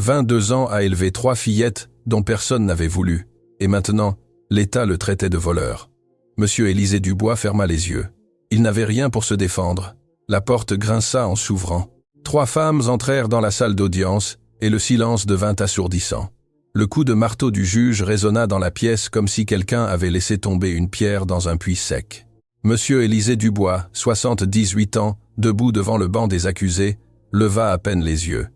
22 ans à élever 3 fillettes dont personne n'avait voulu. Et maintenant, l'État le traitait de voleur. Monsieur Élisée Dubois ferma les yeux. Il n'avait rien pour se défendre. La porte grinça en s'ouvrant. 3 femmes entrèrent dans la salle d'audience et le silence devint assourdissant. Le coup de marteau du juge résonna dans la pièce comme si quelqu'un avait laissé tomber une pierre dans un puits sec. Monsieur Élisée Dubois, 78 ans, debout devant le banc des accusés, leva à peine les yeux.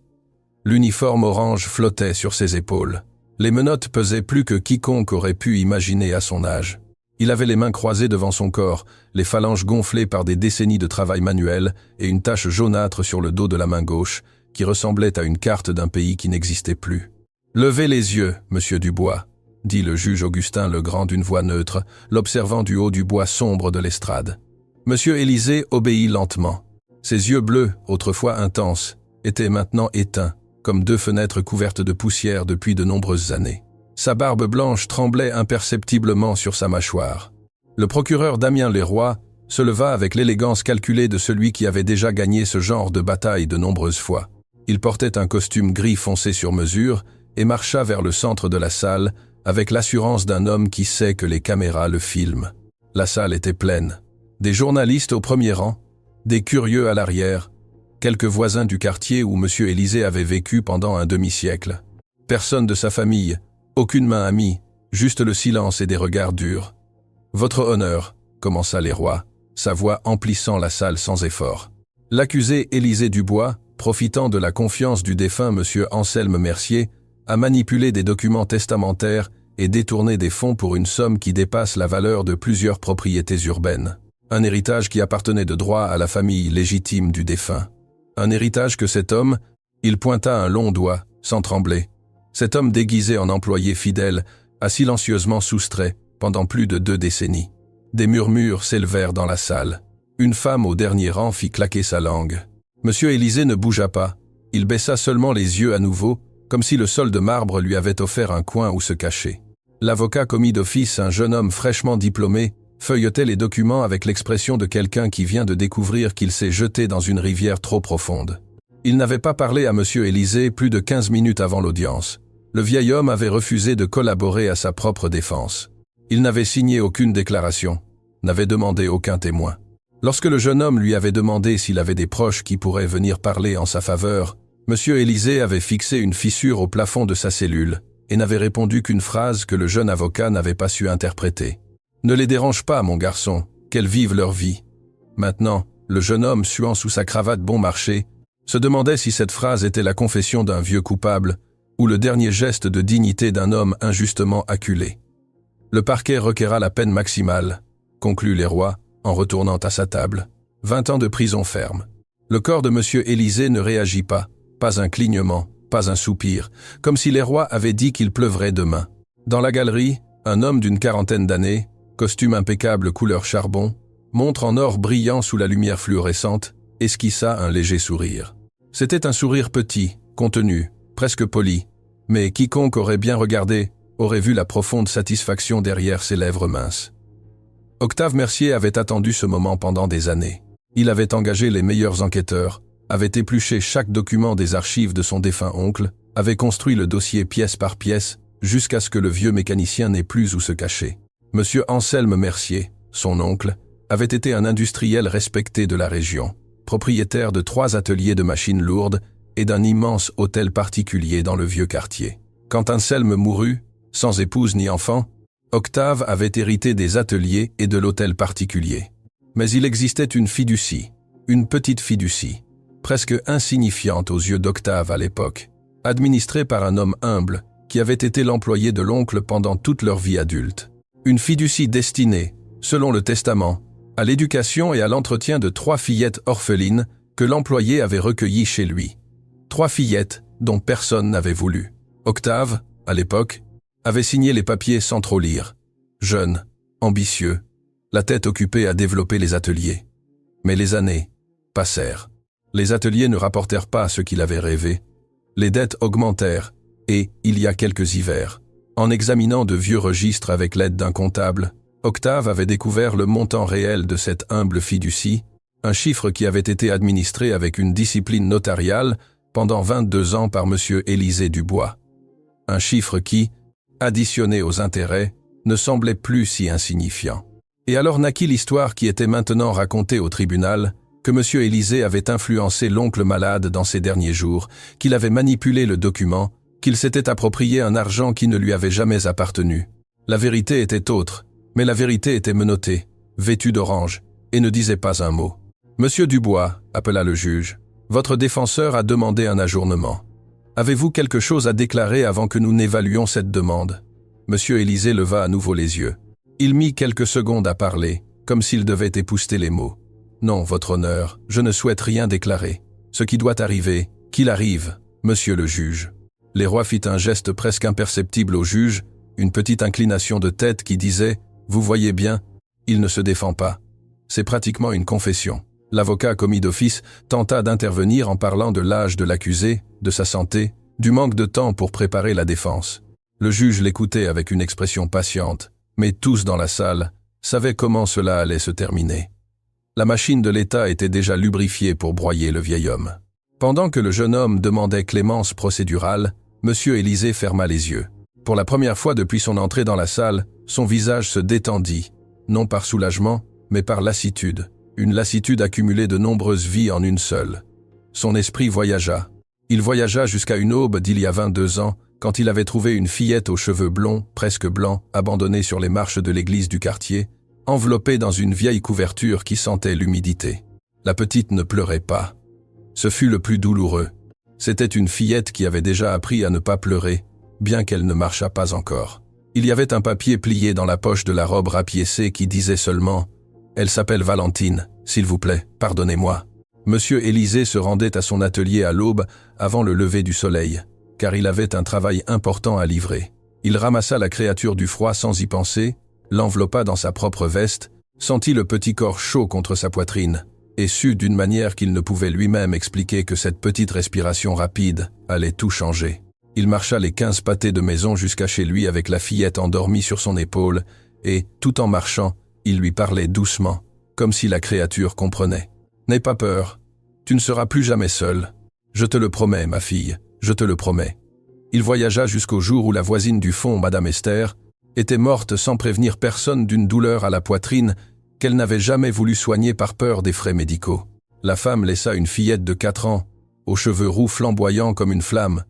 L'uniforme orange flottait sur ses épaules. Les menottes pesaient plus que quiconque aurait pu imaginer à son âge. Il avait les mains croisées devant son corps, les phalanges gonflées par des décennies de travail manuel et une tache jaunâtre sur le dos de la main gauche, qui ressemblait à une carte d'un pays qui n'existait plus. « Levez les yeux, monsieur Dubois », dit le juge Augustin Legrand d'une voix neutre, l'observant du haut du bois sombre de l'estrade. Monsieur Élisée obéit lentement. Ses yeux bleus, autrefois intenses, étaient maintenant éteints, comme 2 fenêtres couvertes de poussière depuis de nombreuses années. Sa barbe blanche tremblait imperceptiblement sur sa mâchoire. Le procureur Damien Leroy se leva avec l'élégance calculée de celui qui avait déjà gagné ce genre de bataille de nombreuses fois. Il portait un costume gris foncé sur mesure et marcha vers le centre de la salle avec l'assurance d'un homme qui sait que les caméras le filment. La salle était pleine. Des journalistes au premier rang, des curieux à l'arrière, quelques voisins du quartier où M. Élisée avait vécu pendant un demi-siècle. Personne de sa famille, aucune main amie, juste le silence et des regards durs. « Votre honneur », commença Leroy, sa voix emplissant la salle sans effort. L'accusé Élisée Dubois, profitant de la confiance du défunt M. Anselme Mercier, a manipulé des documents testamentaires et détourné des fonds pour une somme qui dépasse la valeur de plusieurs propriétés urbaines. Un héritage qui appartenait de droit à la famille légitime du défunt. Un héritage que cet homme, il pointa un long doigt, sans trembler. Cet homme déguisé en employé fidèle a silencieusement soustrait pendant plus de 2 décennies. Des murmures s'élevèrent dans la salle. Une femme au dernier rang fit claquer sa langue. Monsieur Élisée ne bougea pas. Il baissa seulement les yeux à nouveau, comme si le sol de marbre lui avait offert un coin où se cacher. L'avocat commis d'office, un jeune homme fraîchement diplômé, feuilletait les documents avec l'expression de quelqu'un qui vient de découvrir qu'il s'est jeté dans une rivière trop profonde. Il n'avait pas parlé à monsieur Élisée plus de 15 minutes avant l'audience. Le vieil homme avait refusé de collaborer à sa propre défense. Il n'avait signé aucune déclaration, n'avait demandé aucun témoin. Lorsque le jeune homme lui avait demandé s'il avait des proches qui pourraient venir parler en sa faveur, monsieur Élisée avait fixé une fissure au plafond de sa cellule et n'avait répondu qu'une phrase que le jeune avocat n'avait pas su interpréter. « Ne les dérange pas, mon garçon, qu'elles vivent leur vie. » Maintenant, le jeune homme, suant sous sa cravate bon marché, se demandait si cette phrase était la confession d'un vieux coupable ou le dernier geste de dignité d'un homme injustement acculé. Le parquet requerra la peine maximale, conclut Leroy en retournant à sa table. 20 ans de prison ferme. Le corps de monsieur Élisée ne réagit pas un clignement, pas un soupir, comme si Leroy avait dit qu'il pleuvrait demain. Dans la galerie, un homme d'une 40aine d'années, costume impeccable couleur charbon, montre en or brillant sous la lumière fluorescente, esquissa un léger sourire. C'était un sourire petit, contenu, presque poli, mais quiconque aurait bien regardé aurait vu la profonde satisfaction derrière ses lèvres minces. Octave Mercier avait attendu ce moment pendant des années. Il avait engagé les meilleurs enquêteurs, avait épluché chaque document des archives de son défunt oncle, avait construit le dossier pièce par pièce, jusqu'à ce que le vieux mécanicien n'ait plus où se cacher. Monsieur Anselme Mercier, son oncle, avait été un industriel respecté de la région, propriétaire de 3 ateliers de machines lourdes et d'un immense hôtel particulier dans le vieux quartier. Quand Anselme mourut, sans épouse ni enfant, Octave avait hérité des ateliers et de l'hôtel particulier. Mais il existait une fiducie, une petite fiducie, presque insignifiante aux yeux d'Octave à l'époque, administrée par un homme humble qui avait été l'employé de l'oncle pendant toute leur vie adulte. Une fiducie destinée, selon le testament, à l'éducation et à l'entretien de 3 fillettes orphelines que l'employé avait recueillies chez lui. 3 fillettes dont personne n'avait voulu. Octave, à l'époque, avait signé les papiers sans trop lire. Jeune, ambitieux, la tête occupée à développer les ateliers. Mais les années passèrent. Les ateliers ne rapportèrent pas ce qu'il avait rêvé. Les dettes augmentèrent et, il y a quelques hivers, en examinant de vieux registres avec l'aide d'un comptable, Octave avait découvert le montant réel de cette humble fiducie, un chiffre qui avait été administré avec une discipline notariale pendant 22 ans par M. Élisée Dubois. Un chiffre qui, additionné aux intérêts, ne semblait plus si insignifiant. Et alors naquit l'histoire qui était maintenant racontée au tribunal, que M. Élisée avait influencé l'oncle malade dans ses derniers jours, qu'il avait manipulé le document, qu'il s'était approprié un argent qui ne lui avait jamais appartenu. La vérité était autre, mais la vérité était menottée, vêtue d'orange, et ne disait pas un mot. « Monsieur Dubois, appela le juge, votre défenseur a demandé un ajournement. Avez-vous quelque chose à déclarer avant que nous n'évaluions cette demande ?» Monsieur Élisée leva à nouveau les yeux. Il mit quelques secondes à parler, comme s'il devait épousseter les mots. « Non, votre honneur, je ne souhaite rien déclarer. Ce qui doit arriver, qu'il arrive, monsieur le juge. » Les rois fit un geste presque imperceptible au juge, une petite inclination de tête qui disait « Vous voyez bien, il ne se défend pas. » C'est pratiquement une confession. L'avocat commis d'office tenta d'intervenir en parlant de l'âge de l'accusé, de sa santé, du manque de temps pour préparer la défense. Le juge l'écoutait avec une expression patiente, mais tous dans la salle savaient comment cela allait se terminer. La machine de l'État était déjà lubrifiée pour broyer le vieil homme. Pendant que le jeune homme demandait clémence procédurale, M. Élisée ferma les yeux. Pour la première fois depuis son entrée dans la salle, son visage se détendit, non par soulagement, mais par lassitude, une lassitude accumulée de nombreuses vies en une seule. Son esprit voyagea. Il voyagea jusqu'à une aube d'il y a 22 ans, quand il avait trouvé une fillette aux cheveux blonds, presque blancs, abandonnée sur les marches de l'église du quartier, enveloppée dans une vieille couverture qui sentait l'humidité. La petite ne pleurait pas. Ce fut le plus douloureux. C'était une fillette qui avait déjà appris à ne pas pleurer, bien qu'elle ne marchât pas encore. Il y avait un papier plié dans la poche de la robe rapiécée qui disait seulement « Elle s'appelle Valentine, s'il vous plaît, pardonnez-moi ». Monsieur Élisée se rendait à son atelier à l'aube avant le lever du soleil, car il avait un travail important à livrer. Il ramassa la créature du froid sans y penser, l'enveloppa dans sa propre veste, sentit le petit corps chaud contre sa poitrine, et sut d'une manière qu'il ne pouvait lui-même expliquer que cette petite respiration rapide allait tout changer. Il marcha les 15 pâtés de maison jusqu'à chez lui avec la fillette endormie sur son épaule, et, tout en marchant, il lui parlait doucement, comme si la créature comprenait. « N'aie pas peur, tu ne seras plus jamais seule. Je te le promets, ma fille, je te le promets. » Il voyagea jusqu'au jour où la voisine du fond, Madame Esther, était morte sans prévenir personne d'une douleur à la poitrine qu'elle n'avait jamais voulu soigner par peur des frais médicaux. La femme laissa une fillette de 4 ans, aux cheveux roux flamboyants comme une flamme,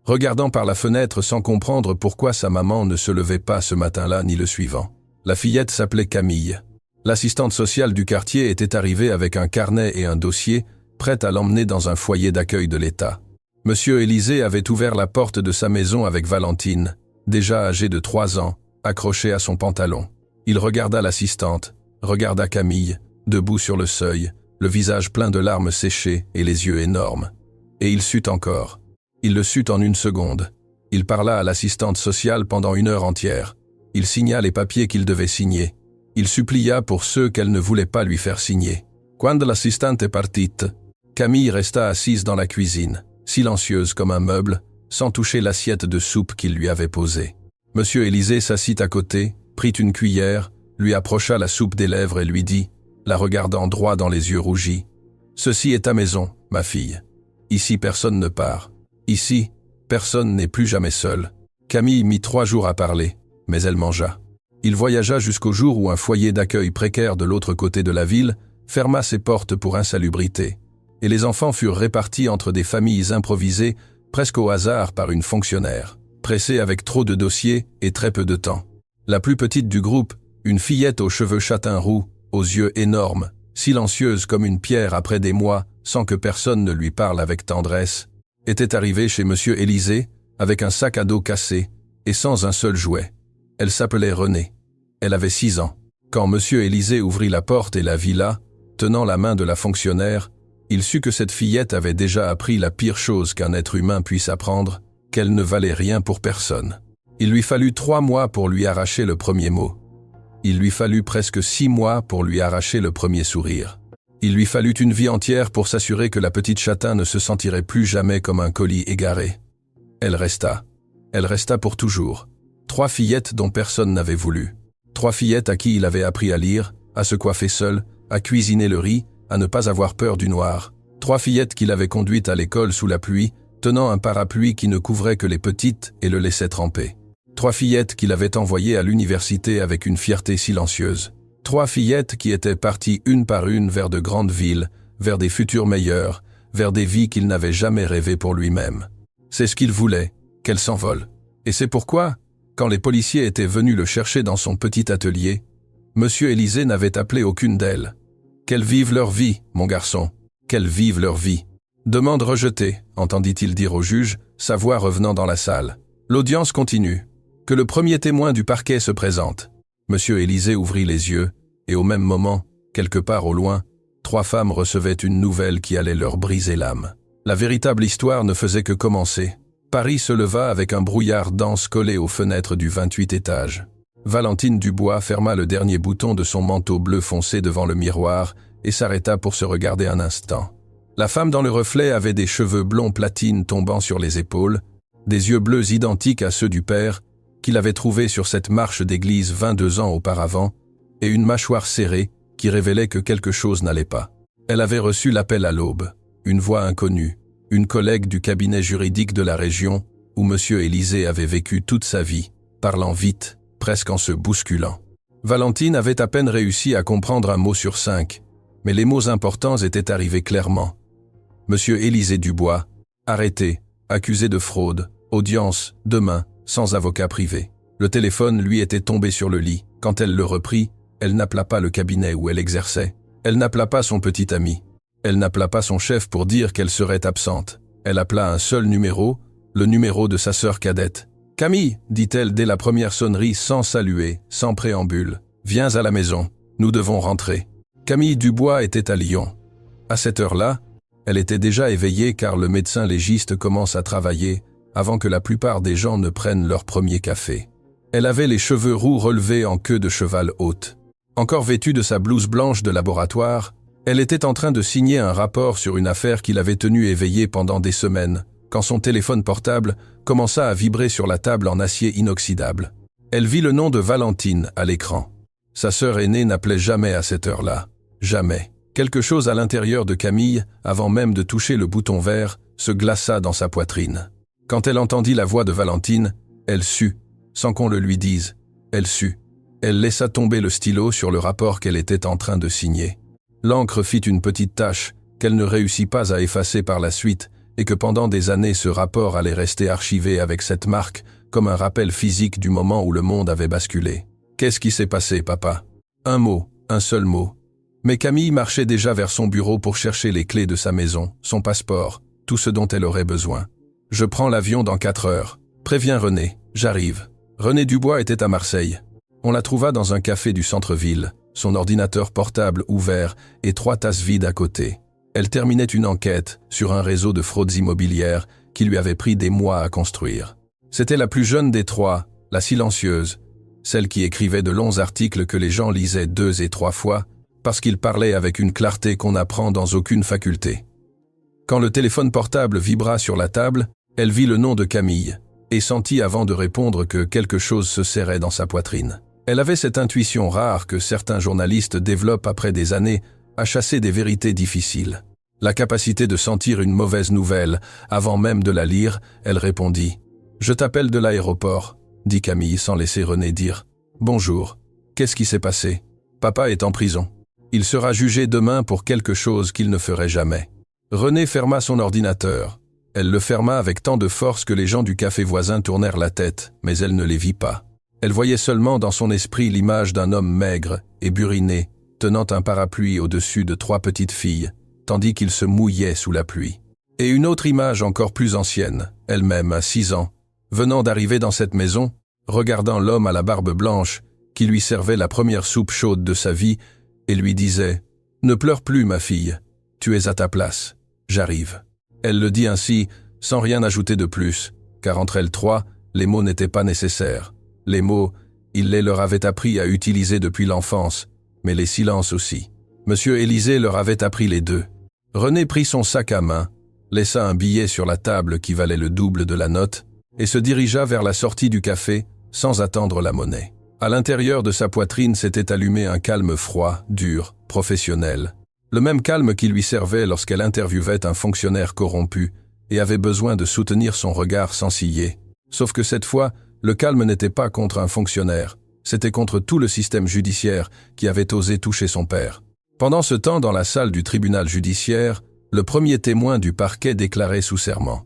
regardant par la fenêtre sans comprendre pourquoi sa maman ne se levait pas ce matin-là ni le suivant. La fillette s'appelait Camille. L'assistante sociale du quartier était arrivée avec un carnet et un dossier, prête à l'emmener dans un foyer d'accueil de l'État. Monsieur Élisée avait ouvert la porte de sa maison avec Valentine, déjà âgée de 3 ans, accrochée à son pantalon. Il regarda l'assistante, regarda Camille, debout sur le seuil, le visage plein de larmes séchées et les yeux énormes. Et il sut encore. Il le sut en une seconde. Il parla à l'assistante sociale pendant 1 heure entière. Il signa les papiers qu'il devait signer. Il supplia pour ceux qu'elle ne voulait pas lui faire signer. Quand l'assistante est partite, Camille resta assise dans la cuisine, silencieuse comme un meuble, sans toucher l'assiette de soupe qu'il lui avait posée. Monsieur Élisée s'assit à côté, prit une cuillère, lui approcha la soupe des lèvres et lui dit, la regardant droit dans les yeux rougis, « Ceci est ta maison, ma fille. Ici personne ne part. Ici, personne n'est plus jamais seul. » Camille mit 3 jours à parler, mais elle mangea. Il voyagea jusqu'au jour où un foyer d'accueil précaire de l'autre côté de la ville ferma ses portes pour insalubrité, et les enfants furent répartis entre des familles improvisées presque au hasard par une fonctionnaire, pressée avec trop de dossiers et très peu de temps. La plus petite du groupe, une fillette aux cheveux châtain roux, aux yeux énormes, silencieuse comme une pierre après des mois sans que personne ne lui parle avec tendresse, était arrivée chez Monsieur Élisée avec un sac à dos cassé et sans un seul jouet. Elle s'appelait Renée. Elle avait 6 ans. Quand Monsieur Élisée ouvrit la porte et la vit là, tenant la main de la fonctionnaire, il sut que cette fillette avait déjà appris la pire chose qu'un être humain puisse apprendre, qu'elle ne valait rien pour personne. Il lui fallut 3 mois pour lui arracher le premier mot. Il lui fallut presque 6 mois pour lui arracher le premier sourire. Il lui fallut une vie entière pour s'assurer que la petite châtain ne se sentirait plus jamais comme un colis égaré. Elle resta. Elle resta pour toujours. 3 fillettes dont personne n'avait voulu. 3 fillettes à qui il avait appris à lire, à se coiffer seul, à cuisiner le riz, à ne pas avoir peur du noir. 3 fillettes qu'il avait conduites à l'école sous la pluie, tenant un parapluie qui ne couvrait que les petites et le laissait tremper. 3 fillettes qu'il avait envoyées à l'université avec une fierté silencieuse. 3 fillettes qui étaient parties une par une vers de grandes villes, vers des futurs meilleurs, vers des vies qu'il n'avait jamais rêvées pour lui-même. C'est ce qu'il voulait, qu'elles s'envolent. Et c'est pourquoi, quand les policiers étaient venus le chercher dans son petit atelier, M. Élisée n'avait appelé aucune d'elles. Qu'elles vivent leur vie, mon garçon, qu'elles vivent leur vie. Demande rejetée, entendit-il dire au juge, sa voix revenant dans la salle. L'audience continue. Que le premier témoin du parquet se présente. M. Élisée ouvrit les yeux, et au même moment, quelque part au loin, 3 femmes recevaient une nouvelle qui allait leur briser l'âme. La véritable histoire ne faisait que commencer. Paris se leva avec un brouillard dense collé aux fenêtres du 28 étage. Valentine Dubois ferma le dernier bouton de son manteau bleu foncé devant le miroir et s'arrêta pour se regarder un instant. La femme dans le reflet avait des cheveux blonds platine tombant sur les épaules, des yeux bleus identiques à ceux du père, qu'il avait trouvé sur cette marche d'église 22 ans auparavant, et une mâchoire serrée qui révélait que quelque chose n'allait pas. Elle avait reçu l'appel à l'aube, une voix inconnue, une collègue du cabinet juridique de la région où M. Élisée avait vécu toute sa vie, parlant vite, presque en se bousculant. Valentine avait à peine réussi à comprendre un mot sur 5, mais les mots importants étaient arrivés clairement. M. Élisée Dubois, arrêté, accusé de fraude, audience, demain, sans avocat privé. Le téléphone lui était tombé sur le lit. Quand elle le reprit, elle n'appela pas le cabinet où elle exerçait. Elle n'appela pas son petit ami. Elle n'appela pas son chef pour dire qu'elle serait absente. Elle appela un seul numéro, le numéro de sa sœur cadette. « Camille, dit-elle dès la première sonnerie sans saluer, sans préambule. Viens à la maison, nous devons rentrer. » Camille Dubois était à Lyon. À cette heure-là, elle était déjà éveillée car le médecin légiste commence à travailler avant que la plupart des gens ne prennent leur premier café. Elle avait les cheveux roux relevés en queue de cheval haute. Encore vêtue de sa blouse blanche de laboratoire, elle était en train de signer un rapport sur une affaire qui l'avait tenue éveillée pendant des semaines, quand son téléphone portable commença à vibrer sur la table en acier inoxydable. Elle vit le nom de Valentine à l'écran. Sa sœur aînée n'appelait jamais à cette heure-là. Jamais. Quelque chose à l'intérieur de Camille, avant même de toucher le bouton vert, se glaça dans sa poitrine. Quand elle entendit la voix de Valentine, elle sut, sans qu'on le lui dise. Elle sut. Elle laissa tomber le stylo sur le rapport qu'elle était en train de signer. L'encre fit une petite tache qu'elle ne réussit pas à effacer par la suite et que pendant des années ce rapport allait rester archivé avec cette marque comme un rappel physique du moment où le monde avait basculé. Qu'est-ce qui s'est passé, papa? Un mot, un seul mot. Mais Camille marchait déjà vers son bureau pour chercher les clés de sa maison, son passeport, tout ce dont elle aurait besoin. Je prends l'avion dans 4 heures. Préviens René, j'arrive. René Dubois était à Marseille. On la trouva dans un café du centre-ville, son ordinateur portable ouvert et 3 tasses vides à côté. Elle terminait une enquête sur un réseau de fraudes immobilières qui lui avait pris des mois à construire. C'était la plus jeune des 3, la silencieuse, celle qui écrivait de longs articles que les gens lisaient 2 et 3 fois, parce qu'il parlait avec une clarté qu'on n'apprend dans aucune faculté. Quand le téléphone portable vibra sur la table, elle vit le nom de Camille, et sentit avant de répondre que quelque chose se serrait dans sa poitrine. Elle avait cette intuition rare que certains journalistes développent après des années à chasser des vérités difficiles. La capacité de sentir une mauvaise nouvelle, avant même de la lire, elle répondit « Je t'appelle de l'aéroport », dit Camille sans laisser René dire « Bonjour, qu'est-ce qui s'est passé? Papa est en prison. Il sera jugé demain pour quelque chose qu'il ne ferait jamais. » René ferma son ordinateur. Elle le ferma avec tant de force que les gens du café voisin tournèrent la tête, mais elle ne les vit pas. Elle voyait seulement dans son esprit l'image d'un homme maigre et buriné, tenant un parapluie au-dessus de 3 petites filles, tandis qu'il se mouillait sous la pluie. Et une autre image encore plus ancienne, elle-même à 6 ans, venant d'arriver dans cette maison, regardant l'homme à la barbe blanche, qui lui servait la première soupe chaude de sa vie, et lui disait « Ne pleure plus, ma fille, tu es à ta place, j'arrive. » Elle le dit ainsi, sans rien ajouter de plus, car entre elles 3, les mots n'étaient pas nécessaires. Les mots, il les leur avait appris à utiliser depuis l'enfance, mais les silences aussi. Monsieur Élisée leur avait appris les 2. René prit son sac à main, laissa un billet sur la table qui valait le double de la note, et se dirigea vers la sortie du café, sans attendre la monnaie. À l'intérieur de sa poitrine s'était allumé un calme froid, dur, professionnel. Le même calme qui lui servait lorsqu'elle interviewait un fonctionnaire corrompu et avait besoin de soutenir son regard sans ciller. Sauf que cette fois, le calme n'était pas contre un fonctionnaire, c'était contre tout le système judiciaire qui avait osé toucher son père. Pendant ce temps, dans la salle du tribunal judiciaire, le premier témoin du parquet déclarait sous serment.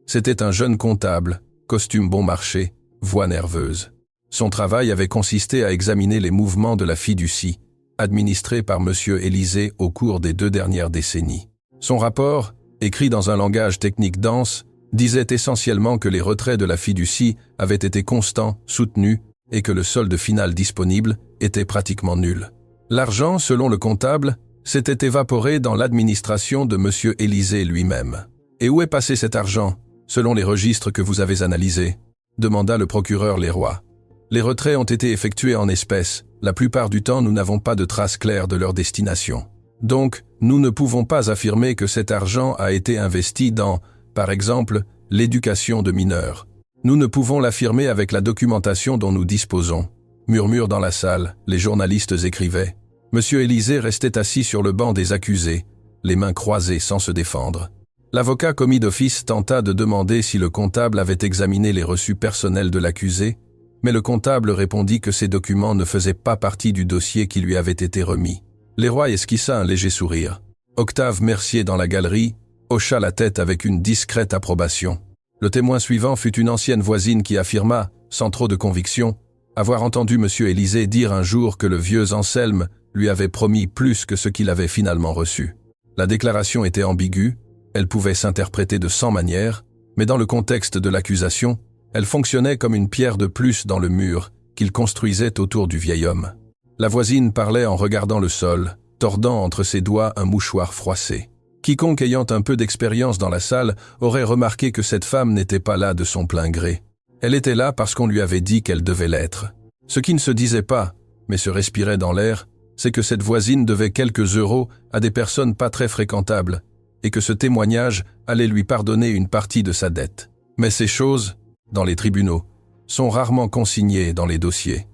C'était un jeune comptable, costume bon marché, voix nerveuse. Son travail avait consisté à examiner les mouvements de la fiducie, administrée par M. Élysée au cours des 2 dernières décennies. Son rapport, écrit dans un langage technique dense, disait essentiellement que les retraits de la fiducie avaient été constants, soutenus, et que le solde final disponible était pratiquement nul. L'argent, selon le comptable, s'était évaporé dans l'administration de M. Élysée lui-même. « Et où est passé cet argent, selon les registres que vous avez analysés ?» demanda le procureur Leroy. « Les retraits ont été effectués en espèces. La plupart du temps, nous n'avons pas de traces claires de leur destination. Donc, nous ne pouvons pas affirmer que cet argent a été investi dans, par exemple, l'éducation de mineurs. Nous ne pouvons l'affirmer avec la documentation dont nous disposons. » Murmure dans la salle, les journalistes écrivaient. Monsieur Élysée restait assis sur le banc des accusés, les mains croisées sans se défendre. L'avocat commis d'office tenta de demander si le comptable avait examiné les reçus personnels de l'accusé, mais le comptable répondit que ces documents ne faisaient pas partie du dossier qui lui avait été remis. Leroy esquissa un léger sourire. Octave Mercier dans la galerie hocha la tête avec une discrète approbation. Le témoin suivant fut une ancienne voisine qui affirma, sans trop de conviction, avoir entendu M. Élysée dire un jour que le vieux Anselme lui avait promis plus que ce qu'il avait finalement reçu. La déclaration était ambiguë, elle pouvait s'interpréter de 100 manières, mais dans le contexte de l'accusation, elle fonctionnait comme une pierre de plus dans le mur qu'il construisait autour du vieil homme. La voisine parlait en regardant le sol, tordant entre ses doigts un mouchoir froissé. Quiconque ayant un peu d'expérience dans la salle aurait remarqué que cette femme n'était pas là de son plein gré. Elle était là parce qu'on lui avait dit qu'elle devait l'être. Ce qui ne se disait pas, mais se respirait dans l'air, c'est que cette voisine devait quelques euros à des personnes pas très fréquentables, et que ce témoignage allait lui pardonner une partie de sa dette. Mais ces choses, dans les tribunaux, sont rarement consignées dans les dossiers.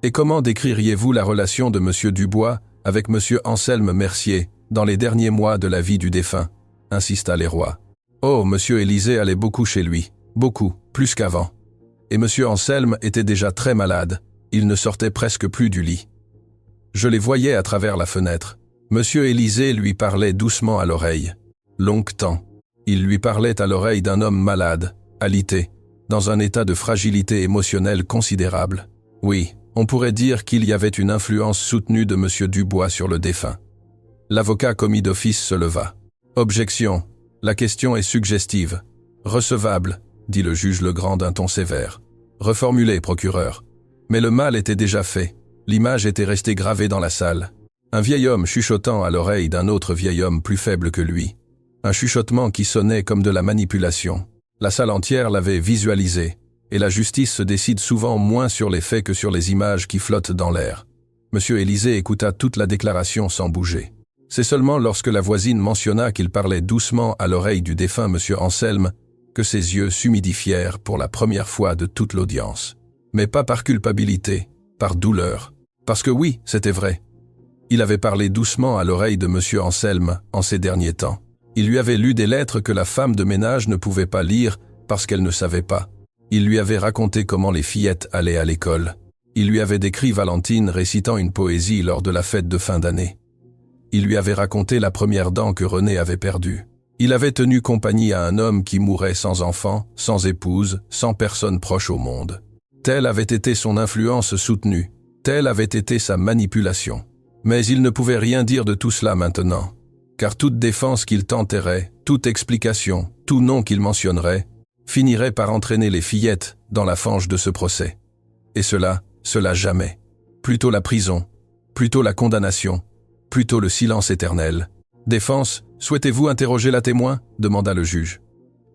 Et comment décririez-vous la relation de M. Dubois avec M. Anselme Mercier dans les derniers mois de la vie du défunt, insista Leroy. Oh, M. Élysée allait beaucoup chez lui, beaucoup, plus qu'avant. Et M. Anselme était déjà très malade, il ne sortait presque plus du lit. Je les voyais à travers la fenêtre. M. Élysée lui parlait doucement à l'oreille. Longtemps. Il lui parlait à l'oreille d'un homme malade, alité, dans un état de fragilité émotionnelle considérable. Oui, on pourrait dire qu'il y avait une influence soutenue de M. Dubois sur le défunt. L'avocat commis d'office se leva. « Objection. La question est suggestive. Recevable, » dit le juge Legrand d'un ton sévère. « Reformulez, procureur. » Mais le mal était déjà fait. L'image était restée gravée dans la salle. Un vieil homme chuchotant à l'oreille d'un autre vieil homme plus faible que lui. Un chuchotement qui sonnait comme de la manipulation. La salle entière l'avait visualisé, et la justice se décide souvent moins sur les faits que sur les images qui flottent dans l'air. M. Élysée écouta toute la déclaration sans bouger. C'est seulement lorsque la voisine mentionna qu'il parlait doucement à l'oreille du défunt M. Anselme que ses yeux s'humidifièrent pour la première fois de toute l'audience. Mais pas par culpabilité, par douleur. Parce que oui, c'était vrai. Il avait parlé doucement à l'oreille de M. Anselme en ces derniers temps. Il lui avait lu des lettres que la femme de ménage ne pouvait pas lire parce qu'elle ne savait pas. Il lui avait raconté comment les fillettes allaient à l'école. Il lui avait décrit Valentine récitant une poésie lors de la fête de fin d'année. Il lui avait raconté la première dent que René avait perdue. Il avait tenu compagnie à un homme qui mourait sans enfant, sans épouse, sans personne proche au monde. Telle avait été son influence soutenue, telle avait été sa manipulation. Mais il ne pouvait rien dire de tout cela maintenant, car toute défense qu'il tenterait, toute explication, tout nom qu'il mentionnerait, finirait par entraîner les fillettes dans la fange de ce procès. Et cela jamais. Plutôt la prison, plutôt la condamnation, plutôt le silence éternel. Défense, souhaitez-vous interroger la témoin ? Demanda le juge.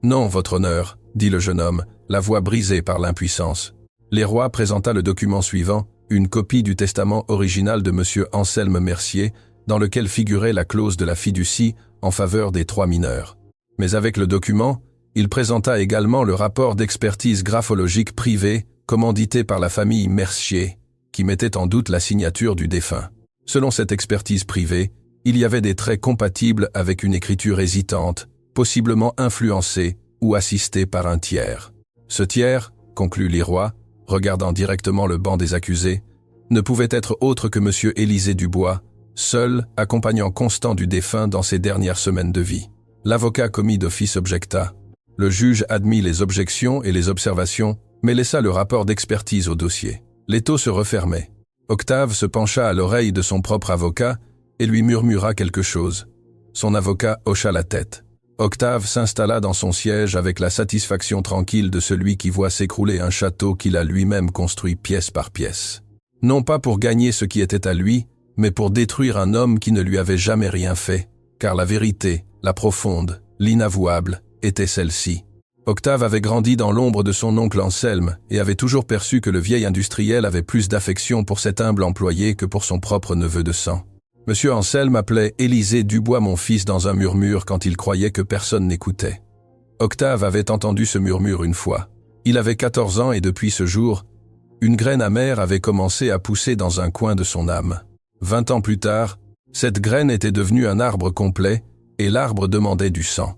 Non, votre honneur, dit le jeune homme, la voix brisée par l'impuissance. Leroy présenta le document suivant, une copie du testament original de M. Anselme Mercier, dans lequel figurait la clause de la fiducie en faveur des 3 mineurs. Mais avec le document, il présenta également le rapport d'expertise graphologique privé commandité par la famille Mercier, qui mettait en doute la signature du défunt. Selon cette expertise privée, Il y avait des traits compatibles avec une écriture hésitante, possiblement influencée ou assistée par un tiers. Ce tiers, conclut Leroy, regardant directement le banc des accusés, ne pouvait être autre que M. Élisée Dubois, seul accompagnant constant du défunt dans ses dernières semaines de vie. L'avocat commis d'office objecta. Le juge admit les objections et les observations, mais laissa le rapport d'expertise au dossier. L'étau se refermait. Octave se pencha à l'oreille de son propre avocat et lui murmura quelque chose. Son avocat hocha la tête. Octave s'installa dans son siège avec la satisfaction tranquille de celui qui voit s'écrouler un château qu'il a lui-même construit pièce par pièce. Non pas pour gagner ce qui était à lui, mais pour détruire un homme qui ne lui avait jamais rien fait, car la vérité, la profonde, l'inavouable, était celle-ci. Octave avait grandi dans l'ombre de son oncle Anselme et avait toujours perçu que le vieil industriel avait plus d'affection pour cet humble employé que pour son propre neveu de sang. Monsieur Anselme appelait Élisée Dubois mon fils dans un murmure quand il croyait que personne n'écoutait. Octave avait entendu ce murmure une fois. Il avait 14 ans et depuis ce jour, une graine amère avait commencé à pousser dans un coin de son âme. 20 ans plus tard, cette graine était devenue un arbre complet et l'arbre demandait du sang.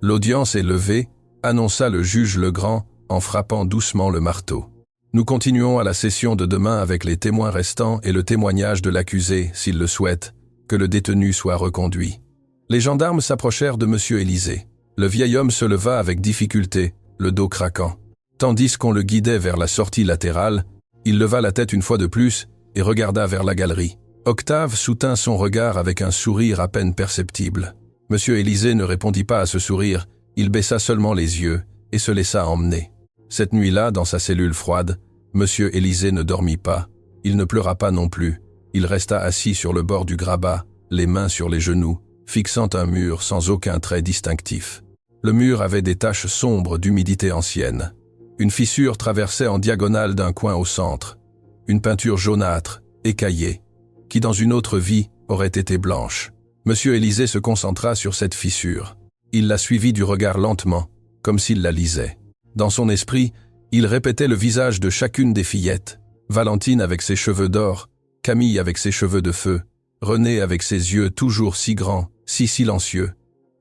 L'audience est levée, annonça le juge Legrand en frappant doucement le marteau. Nous continuons à la session de demain avec les témoins restants et le témoignage de l'accusé, s'il le souhaite, que le détenu soit reconduit. Les gendarmes s'approchèrent de M. Élisée. Le vieil homme se leva avec difficulté, le dos craquant. Tandis qu'on le guidait vers la sortie latérale, il leva la tête une fois de plus et regarda vers la galerie. Octave soutint son regard avec un sourire à peine perceptible. M. Élisée ne répondit pas à ce sourire, il baissa seulement les yeux et se laissa emmener. Cette nuit-là, dans sa cellule froide, M. Élisée ne dormit pas, il ne pleura pas non plus, il resta assis sur le bord du grabat, les mains sur les genoux, fixant un mur sans aucun trait distinctif. Le mur avait des taches sombres d'humidité ancienne. Une fissure traversait en diagonale d'un coin au centre. Une peinture jaunâtre, écaillée, qui dans une autre vie aurait été blanche. M. Élisée se concentra sur cette fissure. Il la suivit du regard lentement, comme s'il la lisait. Dans son esprit, il répétait le visage de chacune des fillettes. Valentine avec ses cheveux d'or, Camille avec ses cheveux de feu, René avec ses yeux toujours si grands, si silencieux.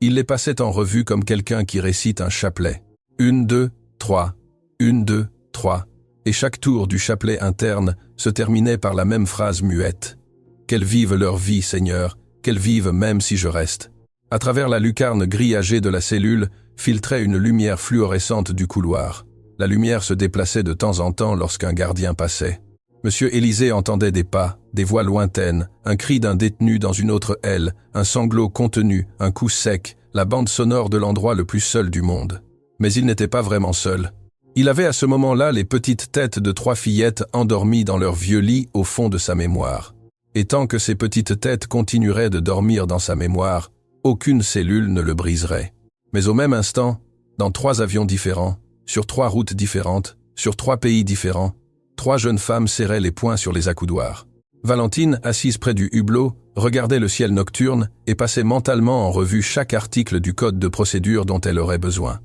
Il les passait en revue comme quelqu'un qui récite un chapelet. 1, 2, 3, 1, 2, 3, et chaque tour du chapelet interne se terminait par la même phrase muette. « Qu'elles vivent leur vie, Seigneur, qu'elles vivent même si je reste. » À travers la lucarne grillagée de la cellule, filtrait une lumière fluorescente du couloir. La lumière se déplaçait de temps en temps lorsqu'un gardien passait. M. Élisée entendait des pas, des voix lointaines, un cri d'un détenu dans une autre aile, un sanglot contenu, un coup sec, la bande sonore de l'endroit le plus seul du monde. Mais il n'était pas vraiment seul. Il avait à ce moment-là les petites têtes de 3 fillettes endormies dans leur vieux lit au fond de sa mémoire. Et tant que ces petites têtes continueraient de dormir dans sa mémoire, aucune cellule ne le briserait. Mais au même instant, dans 3 avions différents, sur 3 routes différentes, sur 3 pays différents, 3 jeunes femmes serraient les poings sur les accoudoirs. Valentine, assise près du hublot, regardait le ciel nocturne et passait mentalement en revue chaque article du code de procédure dont elle aurait besoin.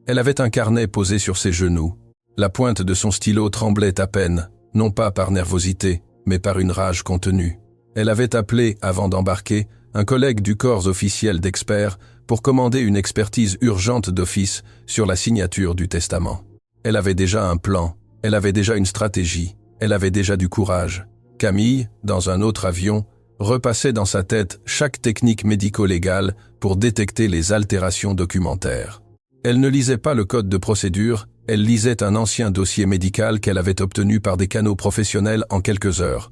Elle avait un carnet posé sur ses genoux. La pointe de son stylo tremblait à peine, non pas par nervosité, mais par une rage contenue. Elle avait appelé, avant d'embarquer, un collègue du corps officiel d'experts pour commander une expertise urgente d'office sur la signature du testament. Elle avait déjà un plan, elle avait déjà une stratégie, elle avait déjà du courage. Camille, dans un autre avion, repassait dans sa tête chaque technique médico-légale pour détecter les altérations documentaires. Elle ne lisait pas le code de procédure, elle lisait un ancien dossier médical qu'elle avait obtenu par des canaux professionnels en quelques heures.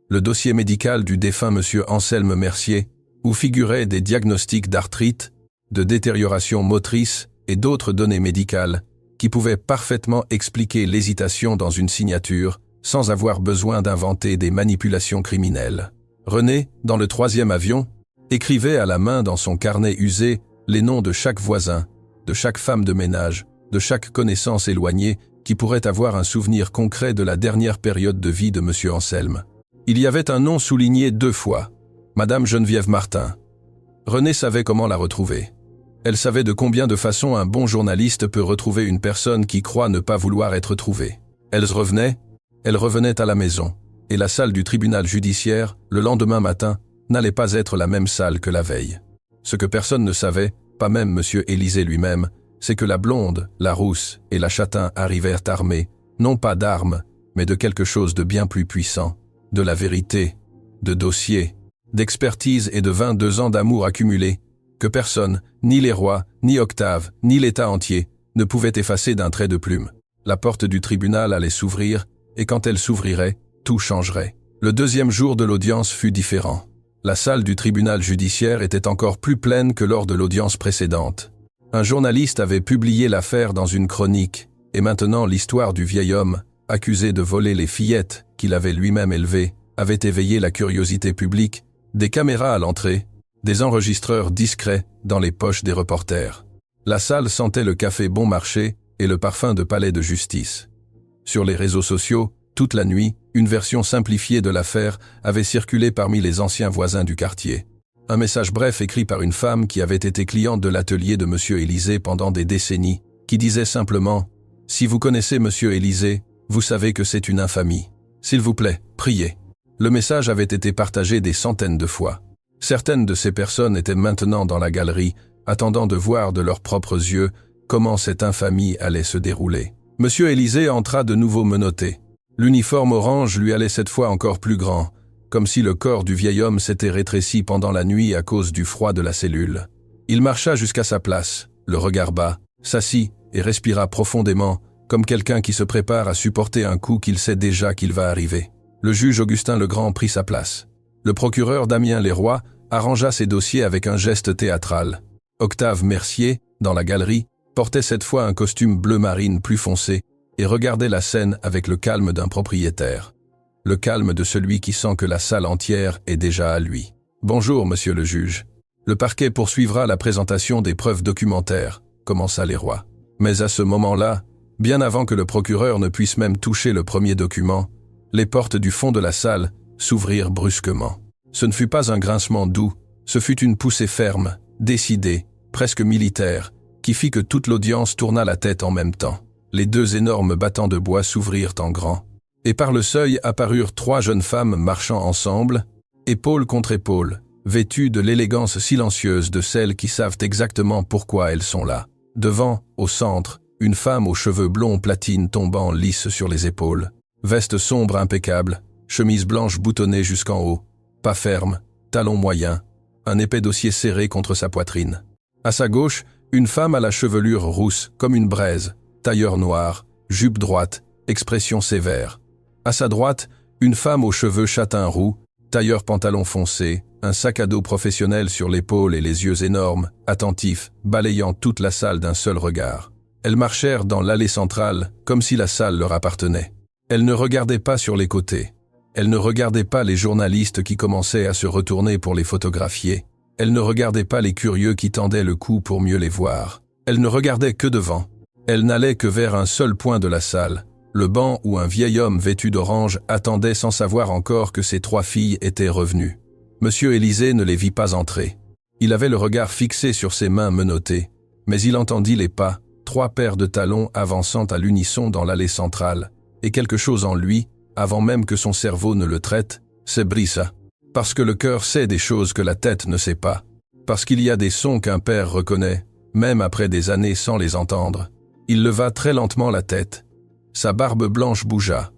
Le dossier médical du défunt monsieur Anselme Mercier, où figuraient des diagnostics d'arthrite, de détérioration motrice et d'autres données médicales qui pouvaient parfaitement expliquer l'hésitation dans une signature sans avoir besoin d'inventer des manipulations criminelles. René, dans le 3e avion, écrivait à la main dans son carnet usé les noms de chaque voisin, de chaque femme de ménage, de chaque connaissance éloignée qui pourrait avoir un souvenir concret de la dernière période de vie de M. Anselme. Il y avait un nom souligné 2 fois, Madame Geneviève Martin. René savait comment la retrouver. Elle savait de combien de façons un bon journaliste peut retrouver une personne qui croit ne pas vouloir être trouvée. Elle revenait à la maison, et la salle du tribunal judiciaire, le lendemain matin, n'allait pas être la même salle que la veille. Ce que personne ne savait, pas même M. Élisée lui-même, c'est que la blonde, la rousse et la châtain arrivèrent armés, non pas d'armes, mais de quelque chose de bien plus puissant, de la vérité, de dossiers, d'expertise et de 22 ans d'amour accumulés, que personne, ni les rois, ni Octave, ni l'État entier, ne pouvait effacer d'un trait de plume. La porte du tribunal allait s'ouvrir, et quand elle s'ouvrirait, tout changerait. Le deuxième jour de l'audience fut différent. La salle du tribunal judiciaire était encore plus pleine que lors de l'audience précédente. Un journaliste avait publié l'affaire dans une chronique, et maintenant l'histoire du vieil homme, accusé de voler les fillettes qu'il avait lui-même élevées, avait éveillé la curiosité publique, des caméras à l'entrée, des enregistreurs discrets dans les poches des reporters. La salle sentait le café bon marché et le parfum de palais de justice. Sur les réseaux sociaux, toute la nuit, une version simplifiée de l'affaire avait circulé parmi les anciens voisins du quartier. Un message bref écrit par une femme qui avait été cliente de l'atelier de M. Élisée pendant des décennies, qui disait simplement « Si vous connaissez M. Élisée, vous savez que c'est une infamie. S'il vous plaît, priez ». Le message avait été partagé des centaines de fois. Certaines de ces personnes étaient maintenant dans la galerie, attendant de voir de leurs propres yeux comment cette infamie allait se dérouler. M. Élisée entra de nouveau menotté. L'uniforme orange lui allait cette fois encore plus grand, comme si le corps du vieil homme s'était rétréci pendant la nuit à cause du froid de la cellule. Il marcha jusqu'à sa place, le regard bas, s'assit et respira profondément, comme quelqu'un qui se prépare à supporter un coup qu'il sait déjà qu'il va arriver. Le juge Augustin Legrand prit sa place. Le procureur Damien Leroy arrangea ses dossiers avec un geste théâtral. Octave Mercier, dans la galerie, portait cette fois un costume bleu marine plus foncé et regardait la scène avec le calme d'un propriétaire. Le calme de celui qui sent que la salle entière est déjà à lui. « Bonjour, monsieur le juge. Le parquet poursuivra la présentation des preuves documentaires, » commença Leroy. Mais à ce moment-là, bien avant que le procureur ne puisse même toucher le premier document, les portes du fond de la salle s'ouvrirent brusquement. Ce ne fut pas un grincement doux, ce fut une poussée ferme, décidée, presque militaire, qui fit que toute l'audience tourna la tête en même temps. Les deux énormes battants de bois s'ouvrirent en grand, et par le seuil apparurent trois jeunes femmes marchant ensemble, épaule contre épaule, vêtues de l'élégance silencieuse de celles qui savent exactement pourquoi elles sont là. Devant, au centre, une femme aux cheveux blonds platine tombant lisses sur les épaules, veste sombre impeccable, chemise blanche boutonnée jusqu'en haut, pas ferme, talons moyens, un épais dossier serré contre sa poitrine. À sa gauche, une femme à la chevelure rousse comme une braise, tailleur noir, jupe droite, expression sévère. À sa droite, une femme aux cheveux châtain roux, tailleur pantalon foncé, un sac à dos professionnel sur l'épaule et les yeux énormes, attentifs, balayant toute la salle d'un seul regard. Elles marchèrent dans l'allée centrale, comme si la salle leur appartenait. Elles ne regardaient pas sur les côtés. Elles ne regardaient pas les journalistes qui commençaient à se retourner pour les photographier. Elles ne regardaient pas les curieux qui tendaient le cou pour mieux les voir. Elles ne regardaient que devant. Elles n'allaient que vers un seul point de la salle, le banc où un vieil homme vêtu d'orange attendait sans savoir encore que ses trois filles étaient revenues. Monsieur Élisée ne les vit pas entrer. Il avait le regard fixé sur ses mains menottées, mais il entendit les pas, trois paires de talons avançant à l'unisson dans l'allée centrale, et quelque chose en lui, avant même que son cerveau ne le traite, s'ébrissa. Parce que le cœur sait des choses que la tête ne sait pas. Parce qu'il y a des sons qu'un père reconnaît, même après des années sans les entendre. Il leva très lentement la tête. Sa barbe blanche bougea.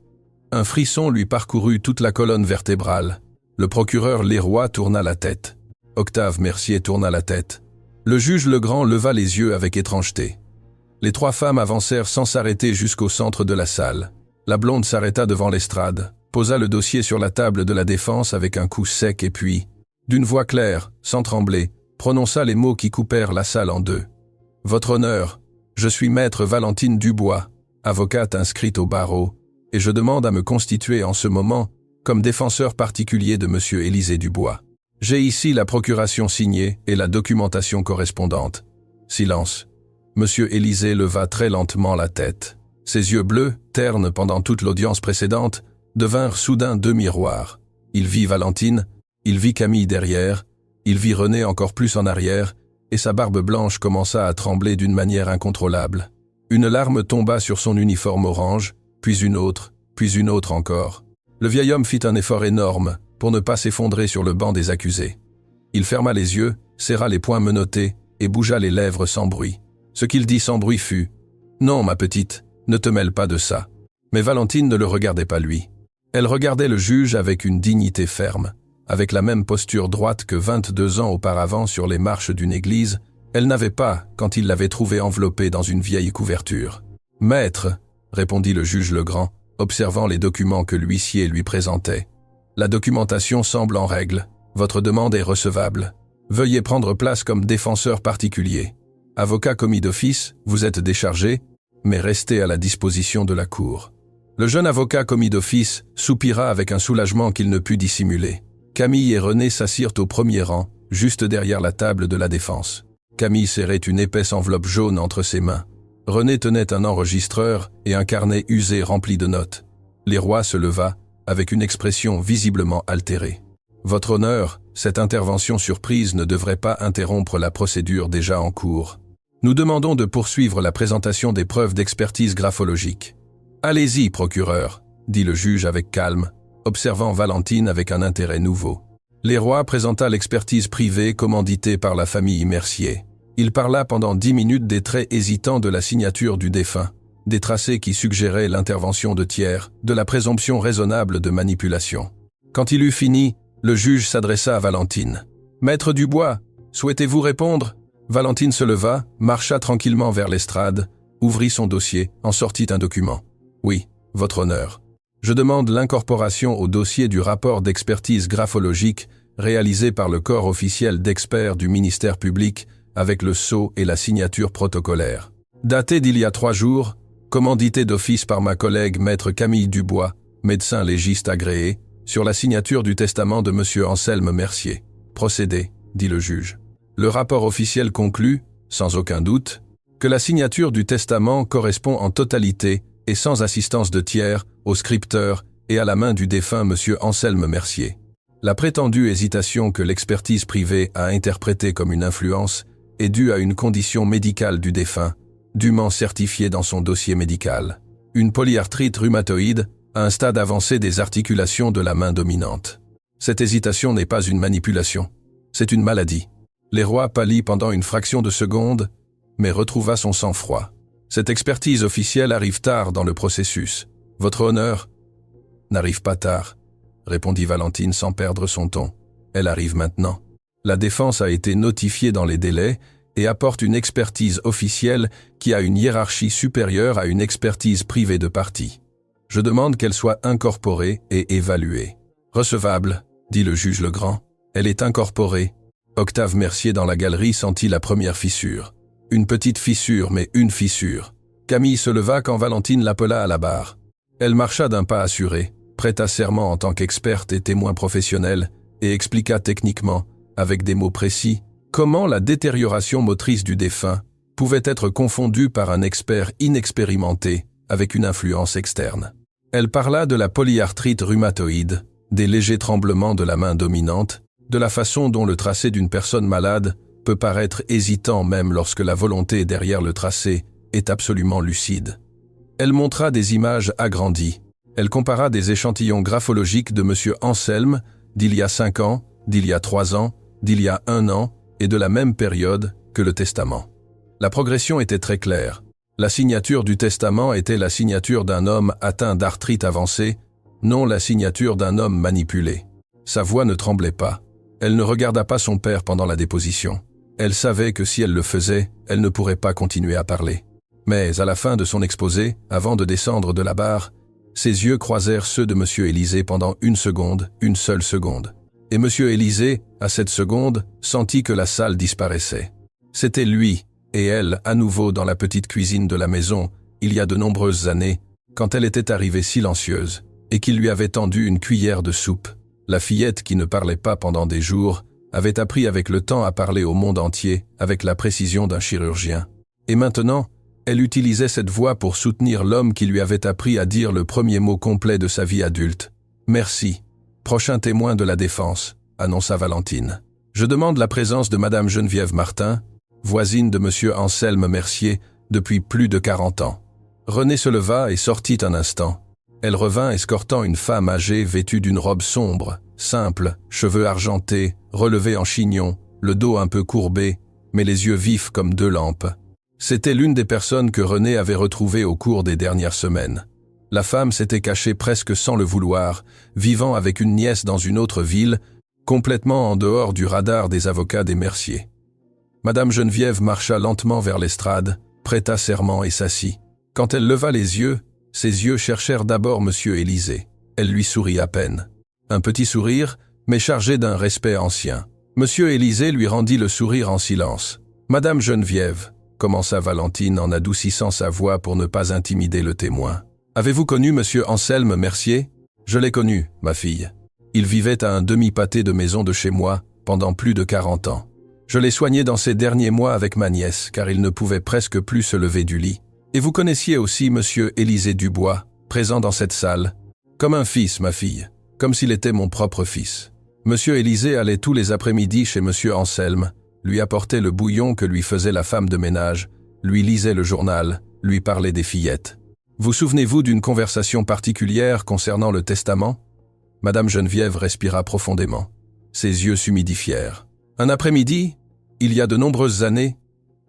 Un frisson lui parcourut toute la colonne vertébrale. Le procureur Leroy tourna la tête. Octave Mercier tourna la tête. Le juge Legrand leva les yeux avec étrangeté. Les trois femmes avancèrent sans s'arrêter jusqu'au centre de la salle. La blonde s'arrêta devant l'estrade, posa le dossier sur la table de la défense avec un coup sec et puis, d'une voix claire, sans trembler, prononça les mots qui coupèrent la salle en deux. « Votre honneur, je suis maître Valentine Dubois, avocate inscrite au barreau, et je demande à me constituer en ce moment comme défenseur particulier de M. Élisée Dubois. J'ai ici la procuration signée et la documentation correspondante. » Silence. M. Élisée leva très lentement la tête. Ses yeux bleus, ternes pendant toute l'audience précédente, devinrent soudain deux miroirs. Il vit Valentine, il vit Camille derrière, il vit René encore plus en arrière, et sa barbe blanche commença à trembler d'une manière incontrôlable. Une larme tomba sur son uniforme orange, puis une autre encore. Le vieil homme fit un effort énorme pour ne pas s'effondrer sur le banc des accusés. Il ferma les yeux, serra les poings menottés et bougea les lèvres sans bruit. Ce qu'il dit sans bruit fut « Non, ma petite, ne te mêle pas de ça. » Mais Valentine ne le regardait pas lui. Elle regardait le juge avec une dignité ferme. Avec la même posture droite que 22 ans auparavant sur les marches d'une église, elle n'avait pas quand il l'avait trouvée enveloppée dans une vieille couverture. « Maître, » répondit le juge Legrand, observant les documents que l'huissier lui présentait. « La documentation semble en règle. Votre demande est recevable. Veuillez prendre place comme défenseur particulier. Avocat commis d'office, vous êtes déchargé, mais restez à la disposition de la cour. » Le jeune avocat commis d'office soupira avec un soulagement qu'il ne put dissimuler. Camille et René s'assirent au premier rang, juste derrière la table de la défense. Camille serrait une épaisse enveloppe jaune entre ses mains. René tenait un enregistreur et un carnet usé rempli de notes. Leroy se leva, avec une expression visiblement altérée. « Votre honneur, cette intervention surprise ne devrait pas interrompre la procédure déjà en cours. Nous demandons de poursuivre la présentation des preuves d'expertise graphologique. »« Allez-y, procureur, » dit le juge avec calme, observant Valentine avec un intérêt nouveau. Leroy présenta l'expertise privée commanditée par la famille Mercier. Il parla pendant 10 minutes des traits hésitants de la signature du défunt, des tracés qui suggéraient l'intervention de tiers, de la présomption raisonnable de manipulation. Quand il eut fini, le juge s'adressa à Valentine. « Maître Dubois, souhaitez-vous répondre ?» Valentine se leva, marcha tranquillement vers l'estrade, ouvrit son dossier, en sortit un document. « Oui, votre honneur. Je demande l'incorporation au dossier du rapport d'expertise graphologique réalisé par le corps officiel d'experts du ministère public avec le sceau et la signature protocolaire. Daté d'il y a 3 jours, commandité d'office par ma collègue maître Camille Dubois, médecin légiste agréé, sur la signature du testament de M. Anselme Mercier. Procédé, dit le juge. Le rapport officiel conclut, sans aucun doute, que la signature du testament correspond en totalité et sans assistance de tiers, au scripteur et à la main du défunt M. Anselme Mercier. La prétendue hésitation que l'expertise privée a interprétée comme une influence est due à une condition médicale du défunt, dûment certifiée dans son dossier médical. Une polyarthrite rhumatoïde à un stade avancé des articulations de la main dominante. Cette hésitation n'est pas une manipulation, c'est une maladie. Leroy pâlit pendant une fraction de seconde, mais retrouva son sang-froid. Cette expertise officielle arrive tard dans le processus. Votre honneur n'arrive pas tard, répondit Valentine sans perdre son ton. Elle arrive maintenant. La défense a été notifiée dans les délais et apporte une expertise officielle qui a une hiérarchie supérieure à une expertise privée de partie. Je demande qu'elle soit incorporée et évaluée. Recevable, dit le juge Legrand. Elle est incorporée. Octave Mercier dans la galerie sentit la première fissure. Une petite fissure, mais une fissure. Camille se leva quand Valentine l'appela à la barre. Elle marcha d'un pas assuré, prête à serment en tant qu'experte et témoin professionnel, et expliqua techniquement, avec des mots précis, comment la détérioration motrice du défunt pouvait être confondue par un expert inexpérimenté avec une influence externe. Elle parla de la polyarthrite rhumatoïde, des légers tremblements de la main dominante, de la façon dont le tracé d'une personne malade peut paraître hésitant même lorsque la volonté derrière le tracé est absolument lucide. Elle montra des images agrandies. Elle compara des échantillons graphologiques de M. Anselme d'il y a 5 ans, d'il y a 3 ans, d'il y a 1 an et de la même période que le testament. La progression était très claire. La signature du testament était la signature d'un homme atteint d'arthrite avancée, non la signature d'un homme manipulé. Sa voix ne tremblait pas. Elle ne regarda pas son père pendant la déposition. Elle savait que si elle le faisait, elle ne pourrait pas continuer à parler. Mais à la fin de son exposé, avant de descendre de la barre, ses yeux croisèrent ceux de M. Élisée pendant une seule seconde. Et M. Élisée, à cette seconde, sentit que la salle disparaissait. C'était lui et elle à nouveau dans la petite cuisine de la maison, il y a de nombreuses années, quand elle était arrivée silencieuse, et qu'il lui avait tendu une cuillère de soupe. La fillette qui ne parlait pas pendant des jours avait appris avec le temps à parler au monde entier avec la précision d'un chirurgien. Et maintenant, elle utilisait cette voix pour soutenir l'homme qui lui avait appris à dire le premier mot complet de sa vie adulte. « Merci. Prochain témoin de la défense », annonça Valentine. « Je demande la présence de Madame Geneviève Martin, voisine de Monsieur Anselme Mercier depuis plus de 40 ans. » René se leva et sortit un instant. Elle revint escortant une femme âgée vêtue d'une robe sombre, simple, cheveux argentés, relevés en chignon, le dos un peu courbé, mais les yeux vifs comme deux lampes. C'était l'une des personnes que René avait retrouvées au cours des dernières semaines. La femme s'était cachée presque sans le vouloir, vivant avec une nièce dans une autre ville, complètement en dehors du radar des avocats des Mercier. Madame Geneviève marcha lentement vers l'estrade, prêta serment et s'assit. Quand elle leva les yeux, ses yeux cherchèrent d'abord Monsieur Élisée. Elle lui sourit à peine. Un petit sourire, mais chargé d'un respect ancien. Monsieur Élisée lui rendit le sourire en silence. « Madame Geneviève », commença Valentine en adoucissant sa voix pour ne pas intimider le témoin. « Avez-vous connu Monsieur Anselme Mercier ?»« Je l'ai connu, ma fille. Il vivait à un demi-pâté de maison de chez moi pendant plus de 40 ans. Je l'ai soigné dans ces derniers mois avec ma nièce, car il ne pouvait presque plus se lever du lit. Et vous connaissiez aussi Monsieur Élisée Dubois, présent dans cette salle, comme un fils, ma fille, comme s'il était mon propre fils. Monsieur Élisée allait tous les après-midi chez Monsieur Anselme, lui apportait le bouillon que lui faisait la femme de ménage, lui lisait le journal, lui parlait des fillettes. Vous souvenez-vous d'une conversation particulière concernant le testament ? Madame Geneviève respira profondément. Ses yeux s'humidifièrent. Un après-midi, il y a de nombreuses années,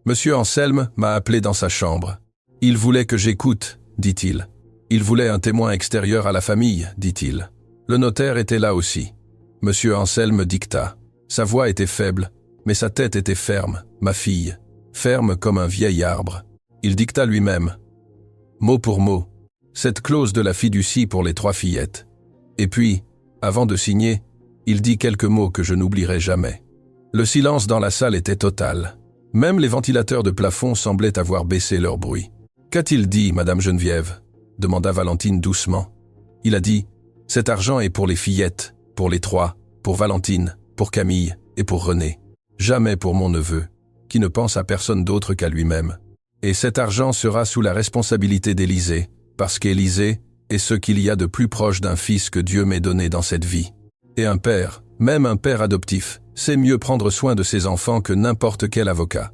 Monsieur Anselme m'a appelé dans sa chambre. Il voulait que j'écoute, dit-il. Il voulait un témoin extérieur à la famille, dit-il. Le notaire était là aussi. Monsieur Anselme dicta. Sa voix était faible, mais sa tête était ferme, ma fille, ferme comme un vieil arbre. Il dicta lui-même, mot pour mot, cette clause de la fiducie pour les 3 fillettes. Et puis, avant de signer, il dit quelques mots que je n'oublierai jamais. Le silence dans la salle était total. Même les ventilateurs de plafond semblaient avoir baissé leur bruit. « Qu'a-t-il dit, Madame Geneviève ?» demanda Valentine doucement. Il a dit « Cet argent est pour les fillettes, pour les 3, pour Valentine, pour Camille et pour René. Jamais pour mon neveu, qui ne pense à personne d'autre qu'à lui-même. Et cet argent sera sous la responsabilité d'Élisée, parce qu'Élisée est ce qu'il y a de plus proche d'un fils que Dieu m'ait donné dans cette vie. Et un père, même un père adoptif, sait mieux prendre soin de ses enfants que n'importe quel avocat. »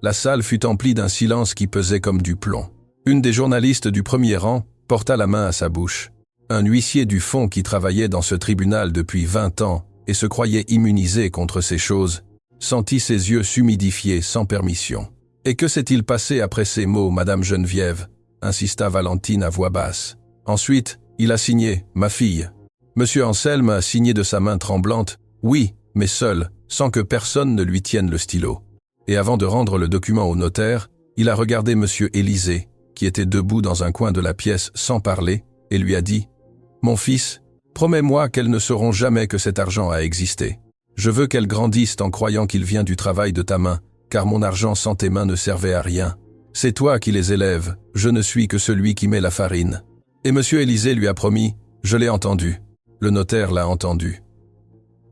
La salle fut emplie d'un silence qui pesait comme du plomb. Une des journalistes du premier rang porta la main à sa bouche. Un huissier du fond qui travaillait dans ce tribunal depuis 20 ans et se croyait immunisé contre ces choses, sentit ses yeux s'humidifier sans permission. « Et que s'est-il passé après ces mots, Madame Geneviève ?» insista Valentine à voix basse. Ensuite, il a signé, ma fille. Monsieur Anselme a signé de sa main tremblante, oui, mais seul, sans que personne ne lui tienne le stylo. Et avant de rendre le document au notaire, il a regardé Monsieur Élisée, qui était debout dans un coin de la pièce sans parler, et lui a dit « Mon fils, promets-moi qu'elles ne sauront jamais que cet argent a existé. Je veux qu'elles grandissent en croyant qu'il vient du travail de ta main, car mon argent sans tes mains ne servait à rien. C'est toi qui les élèves, je ne suis que celui qui met la farine. » Et Monsieur Élisée lui a promis « Je l'ai entendu. » Le notaire l'a entendu.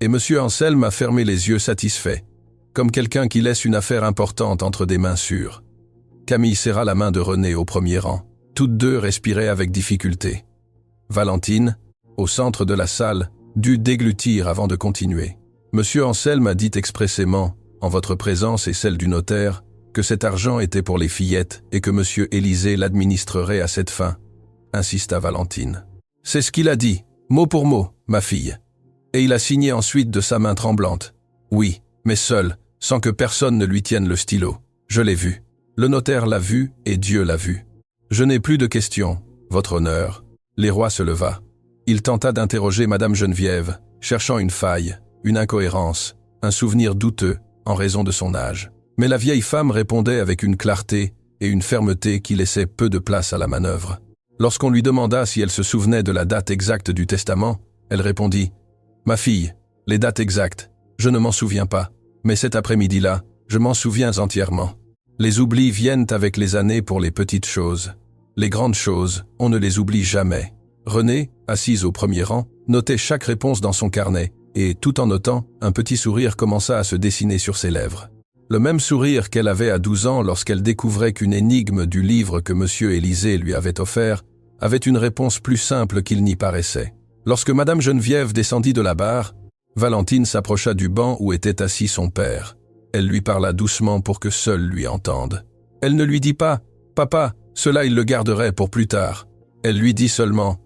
Et Monsieur Anselme a fermé les yeux satisfait, comme quelqu'un qui laisse une affaire importante entre des mains sûres. Camille serra la main de René au premier rang. Toutes deux respiraient avec difficulté. Valentine, au centre de la salle, dut déglutir avant de continuer. Monsieur Anselme a dit expressément, en votre présence et celle du notaire, que cet argent était pour les fillettes et que Monsieur Élisée l'administrerait à cette fin, insista Valentine. C'est ce qu'il a dit, mot pour mot, ma fille. Et il a signé ensuite de sa main tremblante. Oui, mais seul, sans que personne ne lui tienne le stylo. Je l'ai vu. Le notaire l'a vu et Dieu l'a vu. Je n'ai plus de questions, votre honneur. Les rois se leva. Il tenta d'interroger Madame Geneviève, cherchant une faille, une incohérence, un souvenir douteux en raison de son âge. Mais la vieille femme répondait avec une clarté et une fermeté qui laissaient peu de place à la manœuvre. Lorsqu'on lui demanda si elle se souvenait de la date exacte du testament, elle répondit « Ma fille, les dates exactes, je ne m'en souviens pas, mais cet après-midi-là, je m'en souviens entièrement. Les oublis viennent avec les années pour les petites choses. Les grandes choses, on ne les oublie jamais. » René, assise au premier rang, notait chaque réponse dans son carnet, et tout en notant, un petit sourire commença à se dessiner sur ses lèvres. Le même sourire qu'elle avait à 12 ans lorsqu'elle découvrait qu'une énigme du livre que Monsieur Élisée lui avait offert avait une réponse plus simple qu'il n'y paraissait. Lorsque Madame Geneviève descendit de la barre, Valentine s'approcha du banc où était assis son père. Elle lui parla doucement pour que seul lui entende. Elle ne lui dit pas « Papa, cela il le garderait pour plus tard ». Elle lui dit seulement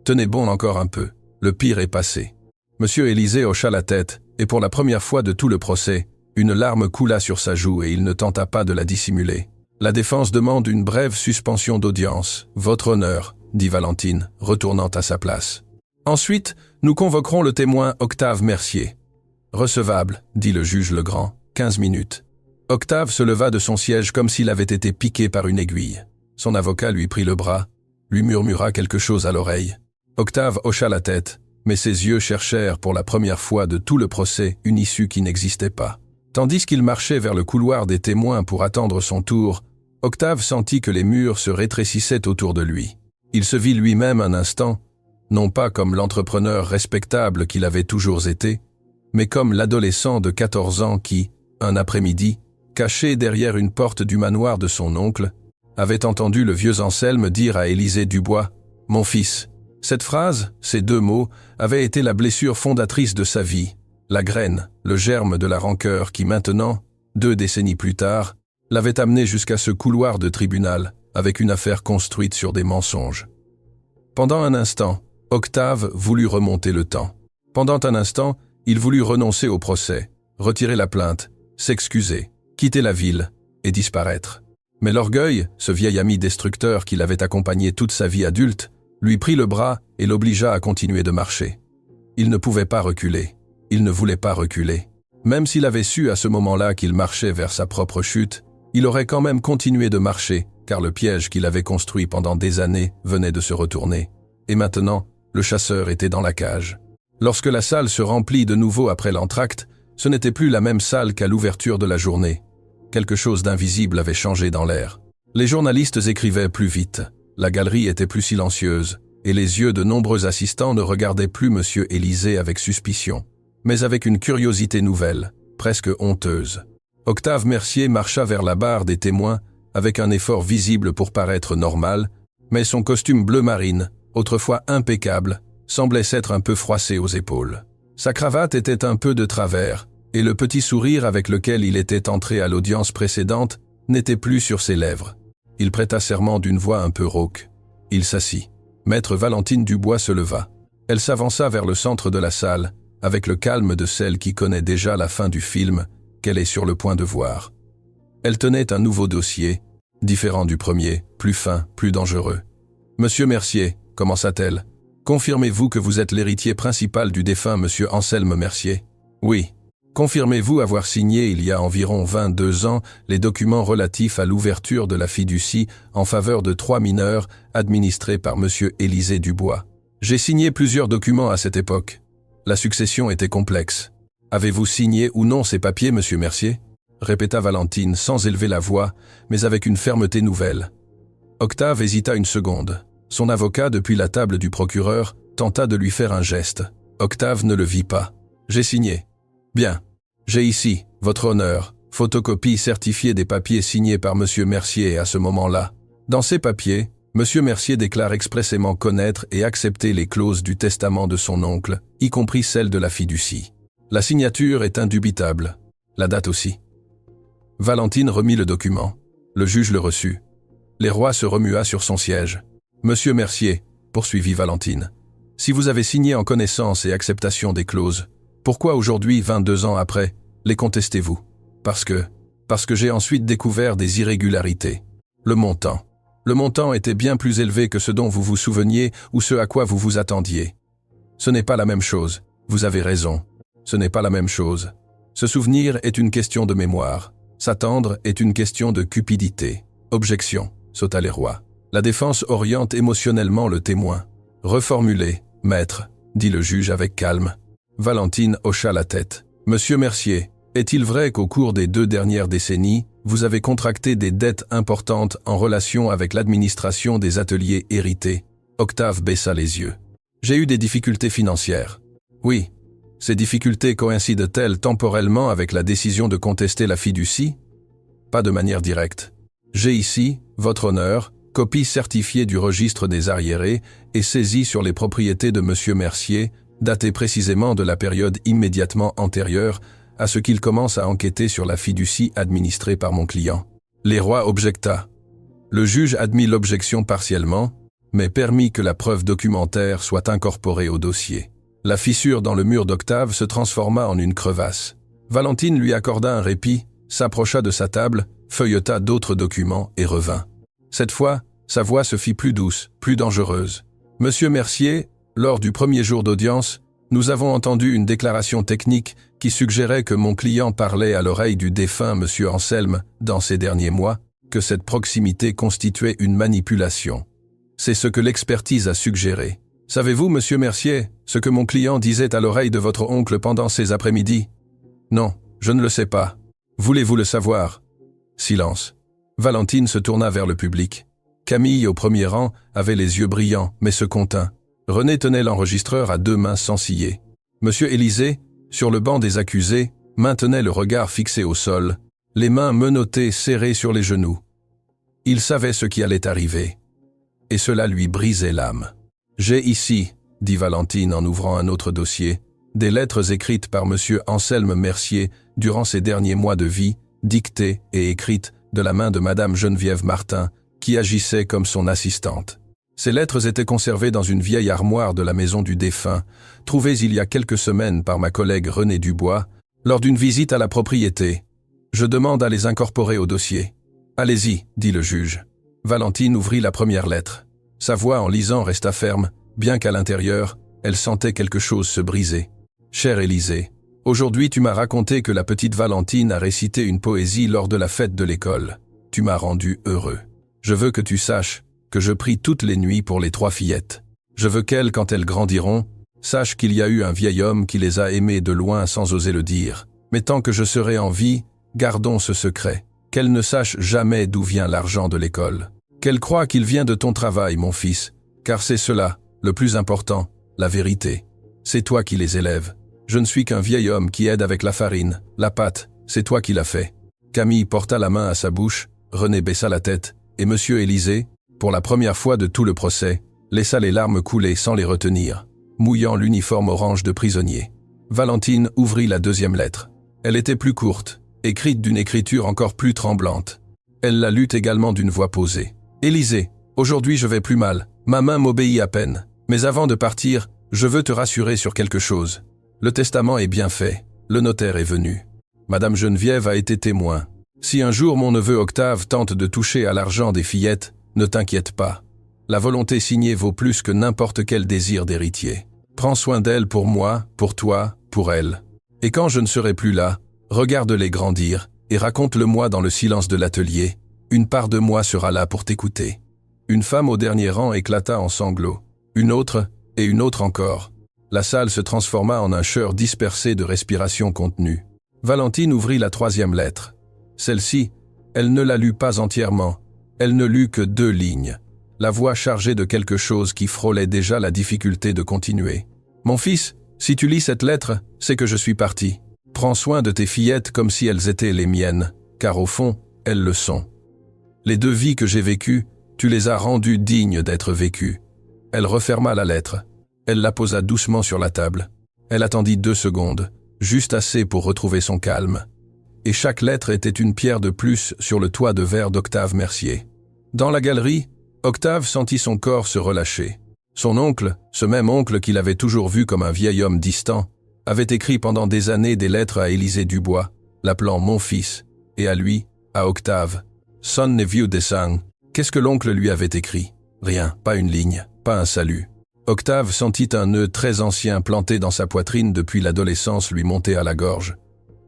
Tenez bon encore un peu, le pire est passé. Monsieur Élisée hocha la tête, et pour la première fois de tout le procès, une larme coula sur sa joue et il ne tenta pas de la dissimuler. La défense demande une brève suspension d'audience, votre honneur, dit Valentine, retournant à sa place. Ensuite, nous convoquerons le témoin Octave Mercier. Recevable, dit le juge Legrand, 15 minutes. Octave se leva de son siège comme s'il avait été piqué par une aiguille. Son avocat lui prit le bras, lui murmura quelque chose à l'oreille. Octave hocha la tête, mais ses yeux cherchèrent pour la première fois de tout le procès une issue qui n'existait pas. Tandis qu'il marchait vers le couloir des témoins pour attendre son tour, Octave sentit que les murs se rétrécissaient autour de lui. Il se vit lui-même un instant, non pas comme l'entrepreneur respectable qu'il avait toujours été, mais comme l'adolescent de 14 ans qui, un après-midi, caché derrière une porte du manoir de son oncle, avait entendu le vieux Anselme dire à Élisée Dubois « Mon fils ». Cette phrase, ces deux mots, avaient été la blessure fondatrice de sa vie, la graine, le germe de la rancœur qui maintenant, 2 décennies plus tard, l'avait amené jusqu'à ce couloir de tribunal, avec une affaire construite sur des mensonges. Pendant un instant, Octave voulut remonter le temps. Pendant un instant, il voulut renoncer au procès, retirer la plainte, s'excuser, quitter la ville et disparaître. Mais l'orgueil, ce vieil ami destructeur qui l'avait accompagné toute sa vie adulte, lui prit le bras et l'obligea à continuer de marcher. Il ne pouvait pas reculer. Il ne voulait pas reculer. Même s'il avait su à ce moment-là qu'il marchait vers sa propre chute, il aurait quand même continué de marcher, car le piège qu'il avait construit pendant des années venait de se retourner. Et maintenant, le chasseur était dans la cage. Lorsque la salle se remplit de nouveau après l'entracte, ce n'était plus la même salle qu'à l'ouverture de la journée. Quelque chose d'invisible avait changé dans l'air. Les journalistes écrivaient plus vite. La galerie était plus silencieuse, et les yeux de nombreux assistants ne regardaient plus Monsieur Élisée avec suspicion, mais avec une curiosité nouvelle, presque honteuse. Octave Mercier marcha vers la barre des témoins avec un effort visible pour paraître normal, mais son costume bleu marine, autrefois impeccable, semblait s'être un peu froissé aux épaules. Sa cravate était un peu de travers, et le petit sourire avec lequel il était entré à l'audience précédente n'était plus sur ses lèvres. Il prêta serment d'une voix un peu rauque. Il s'assit. Maître Valentine Dubois se leva. Elle s'avança vers le centre de la salle, avec le calme de celle qui connaît déjà la fin du film qu'elle est sur le point de voir. Elle tenait un nouveau dossier, différent du premier, plus fin, plus dangereux. « Monsieur Mercier », commença-t-elle, « confirmez-vous que vous êtes l'héritier principal du défunt Monsieur Anselme Mercier ?»« Oui. » Confirmez-vous avoir signé il y a environ 22 ans les documents relatifs à l'ouverture de la fiducie en faveur de 3 mineurs administrés par Monsieur Élisée Dubois? J'ai signé plusieurs documents à cette époque. La succession était complexe. Avez-vous signé ou non ces papiers, Monsieur Mercier? Répéta Valentine sans élever la voix, mais avec une fermeté nouvelle. Octave hésita une seconde. Son avocat, depuis la table du procureur, tenta de lui faire un geste. Octave ne le vit pas. J'ai signé. Bien. J'ai ici, votre honneur, photocopie certifiée des papiers signés par Monsieur Mercier à ce moment-là. Dans ces papiers, Monsieur Mercier déclare expressément connaître et accepter les clauses du testament de son oncle, y compris celle de la fiducie. La signature est indubitable. La date aussi. Valentine remit le document. Le juge le reçut. L'Héroy se remua sur son siège. Monsieur Mercier, poursuivit Valentine, si vous avez signé en connaissance et acceptation des clauses, pourquoi aujourd'hui, 22 ans après, les contestez-vous? Parce que j'ai ensuite découvert des irrégularités. Le montant était bien plus élevé que ce dont vous vous souveniez ou ce à quoi vous vous attendiez. Ce n'est pas la même chose. Vous avez raison. Ce n'est pas la même chose. Se souvenir est une question de mémoire. S'attendre est une question de cupidité. Objection, sauta l'Héroy. La défense oriente émotionnellement le témoin. Reformulez, maître, dit le juge avec calme. Valentine hocha la tête. Monsieur Mercier, est-il vrai qu'au cours des 2 dernières décennies, vous avez contracté des dettes importantes en relation avec l'administration des ateliers hérités? Octave baissa les yeux. J'ai eu des difficultés financières. Oui. Ces difficultés coïncident-elles temporellement avec la décision de contester la fiducie? Pas de manière directe. J'ai ici, votre honneur, copie certifiée du registre des arriérés et saisie sur les propriétés de Monsieur Mercier, datée précisément de la période immédiatement antérieure à ce qu'il commence à enquêter sur la fiducie administrée par mon client. L'Héroy objecta. Le juge admit l'objection partiellement, mais permit que la preuve documentaire soit incorporée au dossier. La fissure dans le mur d'Octave se transforma en une crevasse. Valentine lui accorda un répit, s'approcha de sa table, feuilleta d'autres documents et revint. Cette fois, sa voix se fit plus douce, plus dangereuse. « Monsieur Mercier, lors du premier jour d'audience, nous avons entendu une déclaration technique qui suggérait que mon client parlait à l'oreille du défunt Monsieur Anselme dans ces derniers mois, que cette proximité constituait une manipulation. C'est ce que l'expertise a suggéré. Savez-vous, Monsieur Mercier, ce que mon client disait à l'oreille de votre oncle pendant ces après-midi? Non, je ne le sais pas. Voulez-vous le savoir? Silence. Valentine se tourna vers le public. Camille, au premier rang, avait les yeux brillants, mais se contint. René tenait l'enregistreur à 2 mains sans ciller. Monsieur Élisée, sur le banc des accusés, maintenait le regard fixé au sol, les mains menottées serrées sur les genoux. Il savait ce qui allait arriver. Et cela lui brisait l'âme. « J'ai ici, » dit Valentine en ouvrant un autre dossier, « des lettres écrites par Monsieur Anselme Mercier durant ses derniers mois de vie, dictées et écrites de la main de Madame Geneviève Martin, qui agissait comme son assistante. Ces lettres étaient conservées dans une vieille armoire de la maison du défunt, trouvées il y a quelques semaines par ma collègue René Dubois, lors d'une visite à la propriété. Je demande à les incorporer au dossier. « Allez-y, » dit le juge. Valentine ouvrit la première lettre. Sa voix en lisant resta ferme, bien qu'à l'intérieur, elle sentait quelque chose se briser. « Cher Élisée, aujourd'hui tu m'as raconté que la petite Valentine a récité une poésie lors de la fête de l'école. Tu m'as rendu heureux. Je veux que tu saches que je prie toutes les nuits pour les 3 fillettes. Je veux qu'elles, quand elles grandiront, sachent qu'il y a eu un vieil homme qui les a aimées de loin sans oser le dire. Mais tant que je serai en vie, gardons ce secret. Qu'elles ne sachent jamais d'où vient l'argent de l'école. Qu'elles croient qu'il vient de ton travail, mon fils, car c'est cela, le plus important, la vérité. C'est toi qui les élèves. Je ne suis qu'un vieil homme qui aide avec la farine, la pâte, c'est toi qui l'as fait. » Camille porta la main à sa bouche, René baissa la tête, et Monsieur Élisée, pour la première fois de tout le procès, laissa les larmes couler sans les retenir, mouillant l'uniforme orange de prisonnier. Valentine ouvrit la deuxième lettre. Elle était plus courte, écrite d'une écriture encore plus tremblante. Elle la lut également d'une voix posée. « Élisée, aujourd'hui je vais plus mal, ma main m'obéit à peine, mais avant de partir, je veux te rassurer sur quelque chose. Le testament est bien fait, le notaire est venu. Madame Geneviève a été témoin. Si un jour mon neveu Octave tente de toucher à l'argent des fillettes, ne t'inquiète pas. La volonté signée vaut plus que n'importe quel désir d'héritier. Prends soin d'elle pour moi, pour toi, pour elle. Et quand je ne serai plus là, regarde-les grandir et raconte-le-moi dans le silence de l'atelier. Une part de moi sera là pour t'écouter. » Une femme au dernier rang éclata en sanglots. Une autre, et une autre encore. La salle se transforma en un chœur dispersé de respiration contenue. Valentine ouvrit la 3e lettre. Celle-ci, elle ne la lut pas entièrement. Elle ne lut que 2 lignes. La voix chargée de quelque chose qui frôlait déjà la difficulté de continuer. « Mon fils, si tu lis cette lettre, c'est que je suis parti. Prends soin de tes fillettes comme si elles étaient les miennes, car au fond, elles le sont. Les 2 vies que j'ai vécues, tu les as rendues dignes d'être vécues. » Elle referma la lettre. Elle la posa doucement sur la table. Elle attendit 2 secondes, juste assez pour retrouver son calme. Et chaque lettre était une pierre de plus sur le toit de verre d'Octave Mercier. Dans la galerie, Octave sentit son corps se relâcher. Son oncle, ce même oncle qu'il avait toujours vu comme un vieil homme distant, avait écrit pendant des années des lettres à Élisée Dubois, l'appelant « mon fils », et à lui, à Octave, « son neveu de sang ». Qu'est-ce que l'oncle lui avait écrit? Rien, pas une ligne, pas un salut. Octave sentit un nœud très ancien planté dans sa poitrine depuis l'adolescence lui monter à la gorge.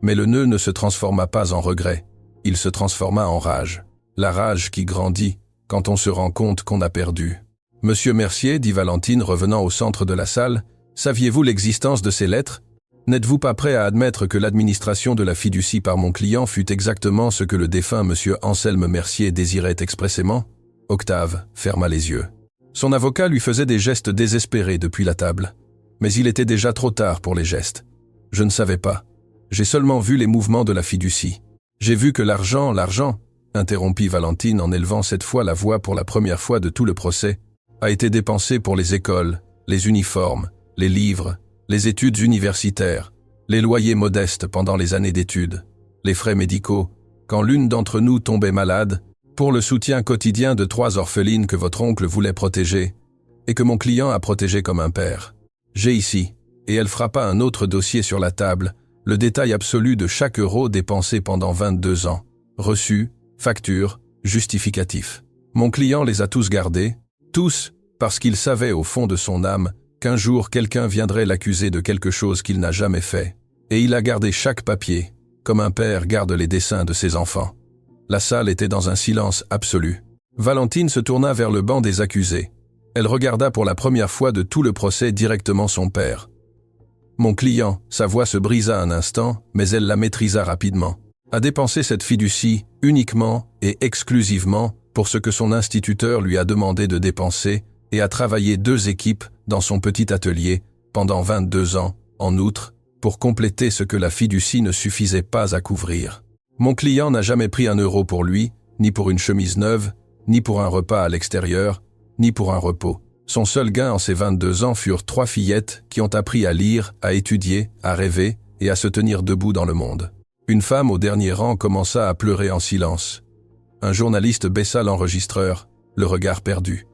Mais le nœud ne se transforma pas en regret, il se transforma en rage. La rage qui grandit quand on se rend compte qu'on a perdu. « Monsieur Mercier, dit Valentine revenant au centre de la salle, saviez-vous l'existence de ces lettres? N'êtes-vous pas prêt à admettre que l'administration de la fiducie par mon client fut exactement ce que le défunt Monsieur Anselme Mercier désirait expressément ?» Octave ferma les yeux. Son avocat lui faisait des gestes désespérés depuis la table. Mais il était déjà trop tard pour les gestes. « Je ne savais pas. J'ai seulement vu les mouvements de la fiducie. J'ai vu que l'argent, interrompit Valentine en élevant cette fois la voix pour la première fois de tout le procès, a été dépensé pour les écoles, les uniformes, les livres, les études universitaires, les loyers modestes pendant les années d'études, les frais médicaux, quand l'une d'entre nous tombait malade, pour le soutien quotidien de 3 orphelines que votre oncle voulait protéger et que mon client a protégé comme un père. J'ai ici, et elle frappa un autre dossier sur la table, le détail absolu de chaque euro dépensé pendant 22 ans. Reçus, factures, justificatifs. Mon client les a tous gardés, tous, parce qu'il savait au fond de son âme qu'un jour quelqu'un viendrait l'accuser de quelque chose qu'il n'a jamais fait. Et il a gardé chaque papier, comme un père garde les dessins de ses enfants. La salle était dans un silence absolu. Valentine se tourna vers le banc des accusés. Elle regarda pour la première fois de tout le procès directement son père. Mon client, sa voix se brisa un instant, mais elle la maîtrisa rapidement, a dépensé cette fiducie uniquement et exclusivement pour ce que son instituteur lui a demandé de dépenser et a travaillé 2 équipes dans son petit atelier pendant 22 ans, en outre, pour compléter ce que la fiducie ne suffisait pas à couvrir. Mon client n'a jamais pris 1 euro pour lui, ni pour une chemise neuve, ni pour un repas à l'extérieur, ni pour un repos. Son seul gain en ces 22 ans furent 3 fillettes qui ont appris à lire, à étudier, à rêver et à se tenir debout dans le monde. Une femme au dernier rang commença à pleurer en silence. Un journaliste baissa l'enregistreur, le regard perdu.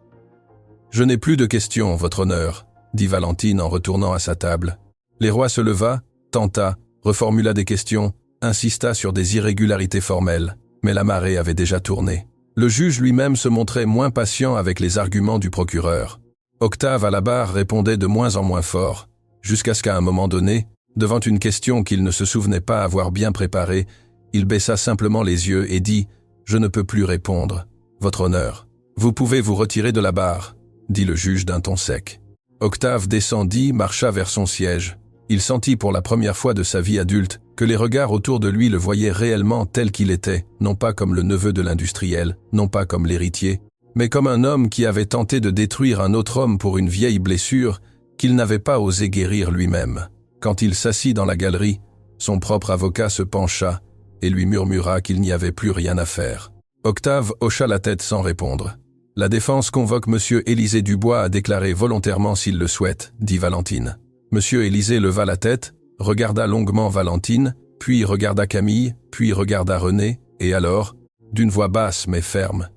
« Je n'ai plus de questions, votre honneur », dit Valentine en retournant à sa table. Leroy se leva, tenta, reformula des questions, insista sur des irrégularités formelles, mais la marée avait déjà tourné. Le juge lui-même se montrait moins patient avec les arguments du procureur. Octave à la barre répondait de moins en moins fort, jusqu'à ce qu'à un moment donné, devant une question qu'il ne se souvenait pas avoir bien préparée, il baissa simplement les yeux et dit « Je ne peux plus répondre, votre honneur. Vous pouvez vous retirer de la barre », dit le juge d'un ton sec. Octave descendit, marcha vers son siège. Il sentit pour la première fois de sa vie adulte que les regards autour de lui le voyaient réellement tel qu'il était, non pas comme le neveu de l'industriel, non pas comme l'héritier, mais comme un homme qui avait tenté de détruire un autre homme pour une vieille blessure qu'il n'avait pas osé guérir lui-même. Quand il s'assit dans la galerie, son propre avocat se pencha et lui murmura qu'il n'y avait plus rien à faire. Octave hocha la tête sans répondre. « La défense convoque M. Élisée Dubois à déclarer volontairement s'il le souhaite, » dit Valentine. M. Élisée leva la tête, regarda longuement Valentine, puis regarda Camille, puis regarda René, et alors, d'une voix basse mais ferme,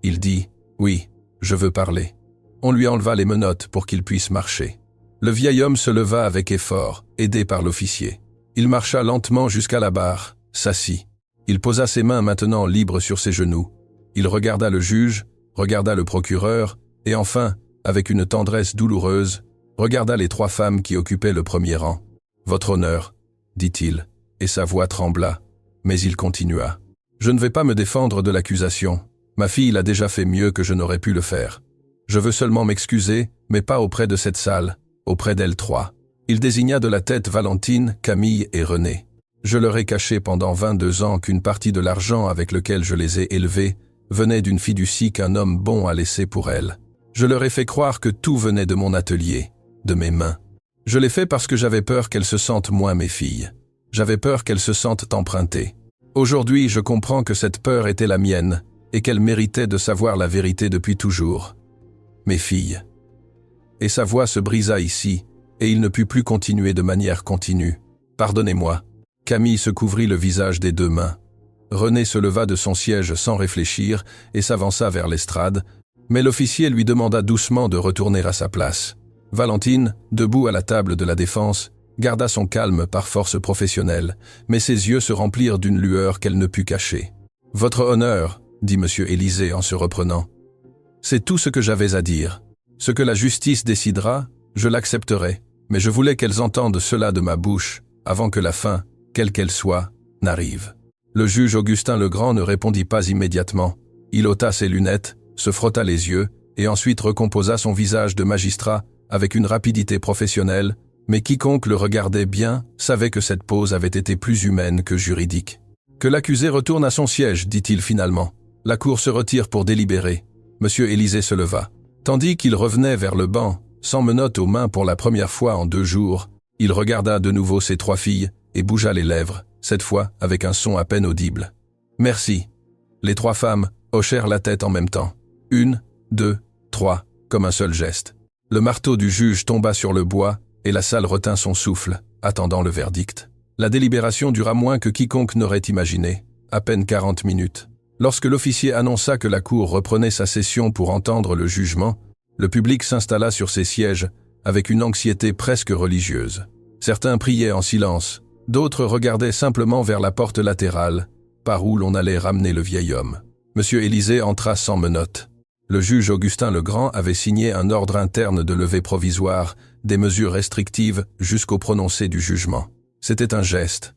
il dit « Oui, je veux parler ». On lui enleva les menottes pour qu'il puisse marcher. Le vieil homme se leva avec effort, aidé par l'officier. Il marcha lentement jusqu'à la barre, s'assit. Il posa ses mains maintenant libres sur ses genoux. Il regarda le juge, regarda le procureur, et enfin, avec une tendresse douloureuse, regarda les 3 femmes qui occupaient le premier rang. « Votre honneur », dit-il, et sa voix trembla, mais il continua. « Je ne vais pas me défendre de l'accusation. Ma fille l'a déjà fait mieux que je n'aurais pu le faire. Je veux seulement m'excuser, mais pas auprès de cette salle, auprès d'elles 3. » Il désigna de la tête Valentine, Camille et René. « Je leur ai caché pendant 22 ans qu'une partie de l'argent avec lequel je les ai élevées venait d'une fiducie qu'un homme bon a laissée pour elles. Je leur ai fait croire que tout venait de mon atelier, de mes mains. Je l'ai fait parce que j'avais peur qu'elles se sentent moins mes filles. J'avais peur qu'elles se sentent empruntées. Aujourd'hui, je comprends que cette peur était la mienne et qu'elles méritaient de savoir la vérité depuis toujours. Mes filles. » Et sa voix se brisa ici, et il ne put plus continuer de manière continue. « Pardonnez-moi. » Camille se couvrit le visage des 2 mains. René se leva de son siège sans réfléchir et s'avança vers l'estrade, mais l'officier lui demanda doucement de retourner à sa place. Valentine, debout à la table de la défense, garda son calme par force professionnelle, mais ses yeux se remplirent d'une lueur qu'elle ne put cacher. « Votre honneur, » dit M. Élisée en se reprenant, « c'est tout ce que j'avais à dire. Ce que la justice décidera, je l'accepterai, mais je voulais qu'elles entendent cela de ma bouche, avant que la fin, quelle qu'elle soit, n'arrive. » Le juge Augustin Legrand ne répondit pas immédiatement. Il ôta ses lunettes, se frotta les yeux, et ensuite recomposa son visage de magistrat avec une rapidité professionnelle, mais quiconque le regardait bien savait que cette pause avait été plus humaine que juridique. « Que l'accusé retourne à son siège, dit-il finalement. La cour se retire pour délibérer. » M. Élisée se leva. Tandis qu'il revenait vers le banc, sans menottes aux mains pour la première fois en 2 jours, il regarda de nouveau ses 3 filles et bougea les lèvres, cette fois avec un son à peine audible. « Merci. » Les 3 femmes hochèrent la tête en même temps. 1, 2, 3, comme un seul geste. Le marteau du juge tomba sur le bois et la salle retint son souffle, attendant le verdict. La délibération dura moins que quiconque n'aurait imaginé, à peine 40 minutes. Lorsque l'officier annonça que la cour reprenait sa session pour entendre le jugement, le public s'installa sur ses sièges avec une anxiété presque religieuse. Certains priaient en silence, d'autres regardaient simplement vers la porte latérale, par où l'on allait ramener le vieil homme. Monsieur Élisée entra sans menottes. Le juge Augustin Legrand avait signé un ordre interne de levée provisoire, des mesures restrictives jusqu'au prononcé du jugement. C'était un geste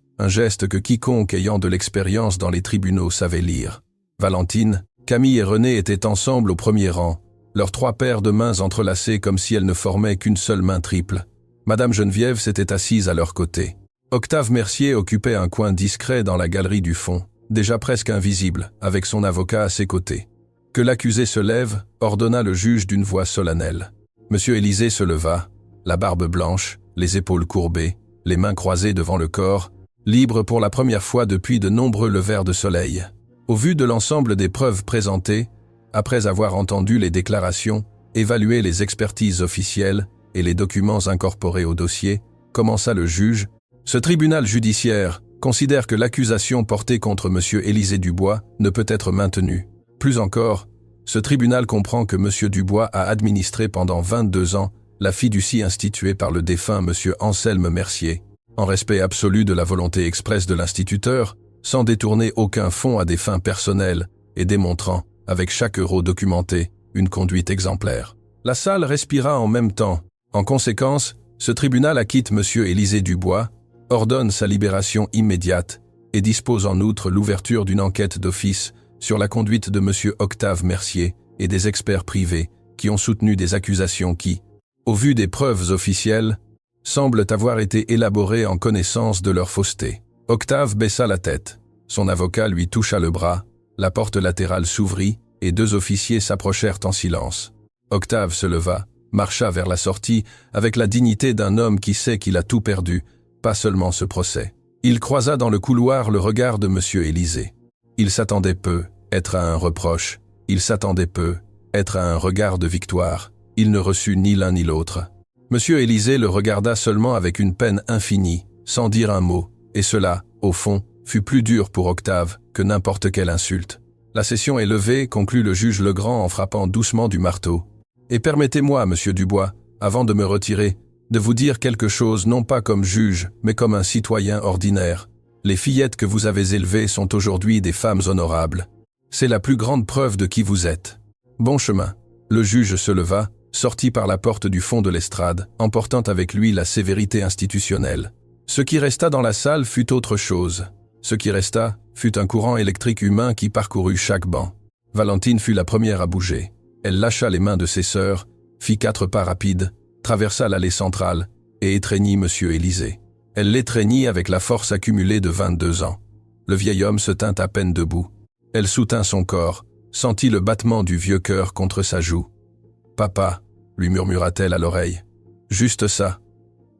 que quiconque ayant de l'expérience dans les tribunaux savait lire. Valentine, Camille et René étaient ensemble au premier rang, leurs 3 paires de mains entrelacées comme si elles ne formaient qu'une seule main triple. Madame Geneviève s'était assise à leur côté. Octave Mercier occupait un coin discret dans la galerie du fond, déjà presque invisible, avec son avocat à ses côtés. Que l'accusé se lève, ordonna le juge d'une voix solennelle. Monsieur Élisée se leva, la barbe blanche, les épaules courbées, les mains croisées devant le corps, libre pour la première fois depuis de nombreux levers de soleil. Au vu de l'ensemble des preuves présentées, après avoir entendu les déclarations, évalué les expertises officielles et les documents incorporés au dossier, commença le juge. Ce tribunal judiciaire considère que l'accusation portée contre M. Élisée Dubois ne peut être maintenue. Plus encore, ce tribunal comprend que M. Dubois a administré pendant 22 ans la fiducie instituée par le défunt M. Anselme Mercier, en respect absolu de la volonté expresse de l'instituteur, sans détourner aucun fonds à des fins personnelles et démontrant, avec chaque euro documenté, une conduite exemplaire. La salle respira en même temps. En conséquence, ce tribunal acquitte M. Élisée Dubois, ordonne sa libération immédiate et dispose en outre l'ouverture d'une enquête d'office sur la conduite de M. Octave Mercier et des experts privés qui ont soutenu des accusations qui, au vu des preuves officielles, semblent avoir été élaborées en connaissance de leur fausseté. Octave baissa la tête. Son avocat lui toucha le bras, la porte latérale s'ouvrit et 2 officiers s'approchèrent en silence. Octave se leva, marcha vers la sortie avec la dignité d'un homme qui sait qu'il a tout perdu, pas seulement ce procès. Il croisa dans le couloir le regard de M. Élisée. Il s'attendait peu, être à un reproche. Il s'attendait peu, être à un regard de victoire. Il ne reçut ni l'un ni l'autre. M. Élisée le regarda seulement avec une peine infinie, sans dire un mot, et cela, au fond, fut plus dur pour Octave que n'importe quelle insulte. La session est levée, conclut le juge Legrand en frappant doucement du marteau. Et permettez-moi, monsieur Dubois, avant de me retirer, de vous dire quelque chose non pas comme juge, mais comme un citoyen ordinaire. Les fillettes que vous avez élevées sont aujourd'hui des femmes honorables. C'est la plus grande preuve de qui vous êtes. Bon chemin. Le juge se leva, sortit par la porte du fond de l'estrade, emportant avec lui la sévérité institutionnelle. Ce qui resta dans la salle fut autre chose. Ce qui resta fut un courant électrique humain qui parcourut chaque banc. Valentine fut la première à bouger. Elle lâcha les mains de ses sœurs, fit 4 pas rapides, traversa l'allée centrale et étreignit M. Élisée. Elle l'étreignit avec la force accumulée de 22 ans. Le vieil homme se tint à peine debout. Elle soutint son corps, sentit le battement du vieux cœur contre sa joue. « Papa », lui murmura-t-elle à l'oreille. « Juste ça. »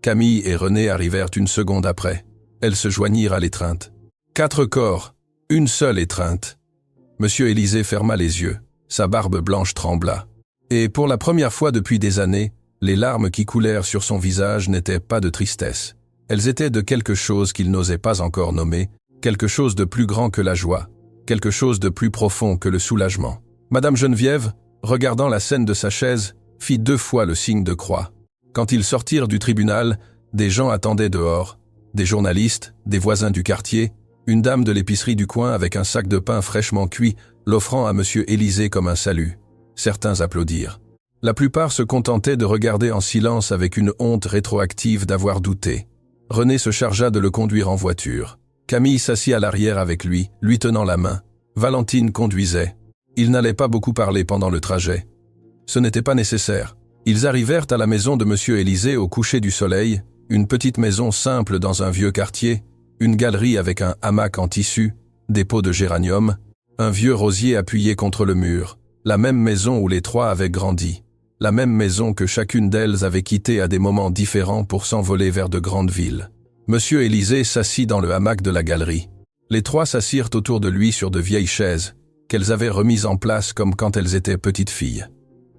Camille et René arrivèrent une seconde après. Elles se joignirent à l'étreinte. 4 corps, une seule étreinte. M. Élisée ferma les yeux. Sa barbe blanche trembla. Et pour la première fois depuis des années, les larmes qui coulèrent sur son visage n'étaient pas de tristesse. Elles étaient de quelque chose qu'il n'osait pas encore nommer, quelque chose de plus grand que la joie, quelque chose de plus profond que le soulagement. Madame Geneviève, regardant la scène de sa chaise, fit 2 fois le signe de croix. Quand ils sortirent du tribunal, des gens attendaient dehors, des journalistes, des voisins du quartier, une dame de l'épicerie du coin avec un sac de pain fraîchement cuit, l'offrant à M. Élisée comme un salut. Certains applaudirent. La plupart se contentaient de regarder en silence avec une honte rétroactive d'avoir douté. René se chargea de le conduire en voiture. Camille s'assit à l'arrière avec lui, lui tenant la main. Valentine conduisait. Ils n'allaient pas beaucoup parler pendant le trajet. Ce n'était pas nécessaire. Ils arrivèrent à la maison de M. Élisée au coucher du soleil, une petite maison simple dans un vieux quartier, une galerie avec un hamac en tissu, des pots de géranium, un vieux rosier appuyé contre le mur, la même maison où les 3 avaient grandi, la même maison que chacune d'elles avait quittée à des moments différents pour s'envoler vers de grandes villes. M. Élisée s'assit dans le hamac de la galerie. Les 3 s'assirent autour de lui sur de vieilles chaises, qu'elles avaient remises en place comme quand elles étaient petites filles.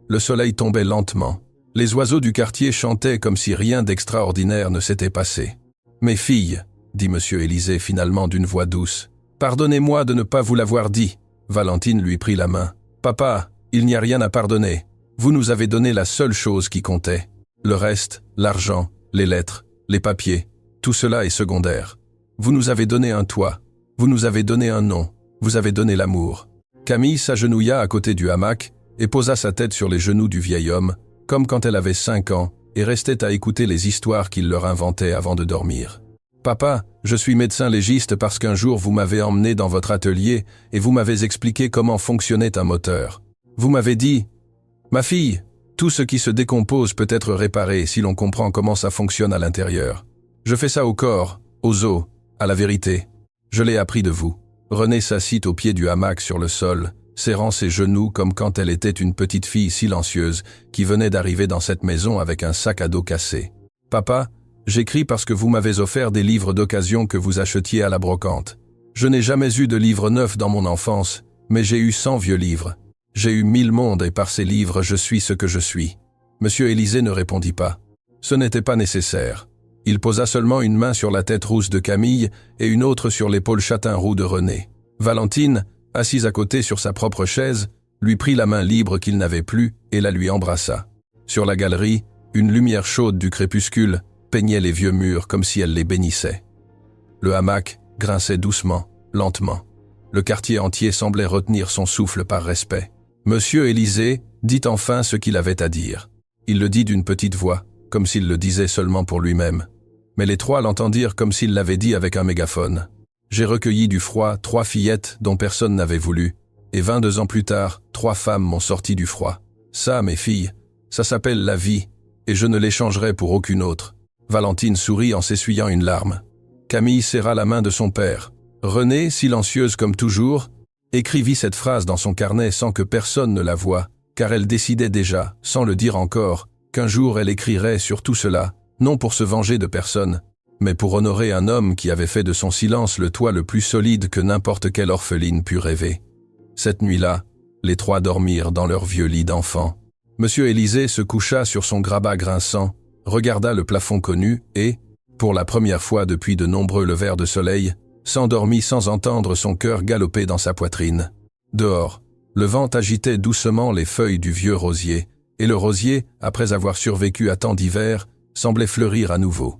Le soleil tombait lentement. Les oiseaux du quartier chantaient comme si rien d'extraordinaire ne s'était passé. « Mes filles », dit M. Élisée finalement d'une voix douce, « pardonnez-moi de ne pas vous l'avoir dit. Valentine lui prit la main. « Papa, il n'y a rien à pardonner. Vous nous avez donné la seule chose qui comptait. Le reste, l'argent, les lettres, les papiers, tout cela est secondaire. Vous nous avez donné un toit, vous nous avez donné un nom, vous avez donné l'amour. » Camille s'agenouilla à côté du hamac et posa sa tête sur les genoux du vieil homme, comme quand elle avait 5 ans, et restait à écouter les histoires qu'il leur inventait avant de dormir. « Papa, je suis médecin légiste parce qu'un jour vous m'avez emmené dans votre atelier et vous m'avez expliqué comment fonctionnait un moteur. Vous m'avez dit, « Ma fille, tout ce qui se décompose peut être réparé si l'on comprend comment ça fonctionne à l'intérieur. Je fais ça au corps, aux os, à la vérité. Je l'ai appris de vous. » Renée s'assit au pied du hamac sur le sol, serrant ses genoux comme quand elle était une petite fille silencieuse qui venait d'arriver dans cette maison avec un sac à dos cassé. « Papa, j'écris parce que vous m'avez offert des livres d'occasion que vous achetiez à la brocante. Je n'ai jamais eu de livre neuf dans mon enfance, mais j'ai eu 100 vieux livres. J'ai eu 1000 mondes et par ces livres je suis ce que je suis. » Monsieur Élisée ne répondit pas. Ce n'était pas nécessaire. Il posa seulement une main sur la tête rousse de Camille et une autre sur l'épaule châtain-roux de Renée. Valentine, assise à côté sur sa propre chaise, lui prit la main libre qu'il n'avait plus et la lui embrassa. Sur la galerie, une lumière chaude du crépuscule peignait les vieux murs comme si elle les bénissait. Le hamac grinçait doucement, lentement. Le quartier entier semblait retenir son souffle par respect. Monsieur Élisée dit enfin ce qu'il avait à dire. Il le dit d'une petite voix, comme s'il le disait seulement pour lui-même. Mais les trois l'entendirent comme s'il l'avait dit avec un mégaphone. « J'ai recueilli du froid 3 fillettes dont personne n'avait voulu, et 22 ans plus tard, 3 femmes m'ont sorti du froid. Ça, mes filles, ça s'appelle la vie, et je ne l'échangerai pour aucune autre. » Valentine sourit en s'essuyant une larme. Camille serra la main de son père. Renée, silencieuse comme toujours, écrivit cette phrase dans son carnet sans que personne ne la voie, car elle décidait déjà, sans le dire encore, qu'un jour elle écrirait sur tout cela, non pour se venger de personne, mais pour honorer un homme qui avait fait de son silence le toit le plus solide que n'importe quelle orpheline pût rêver. Cette nuit-là, les trois dormirent dans leur vieux lit d'enfant. Monsieur Élisée se coucha sur son grabat grinçant, regarda le plafond connu et, pour la première fois depuis de nombreux levers de soleil, s'endormit sans entendre son cœur galoper dans sa poitrine. Dehors, le vent agitait doucement les feuilles du vieux rosier, et le rosier, après avoir survécu à tant d'hivers, semblait fleurir à nouveau.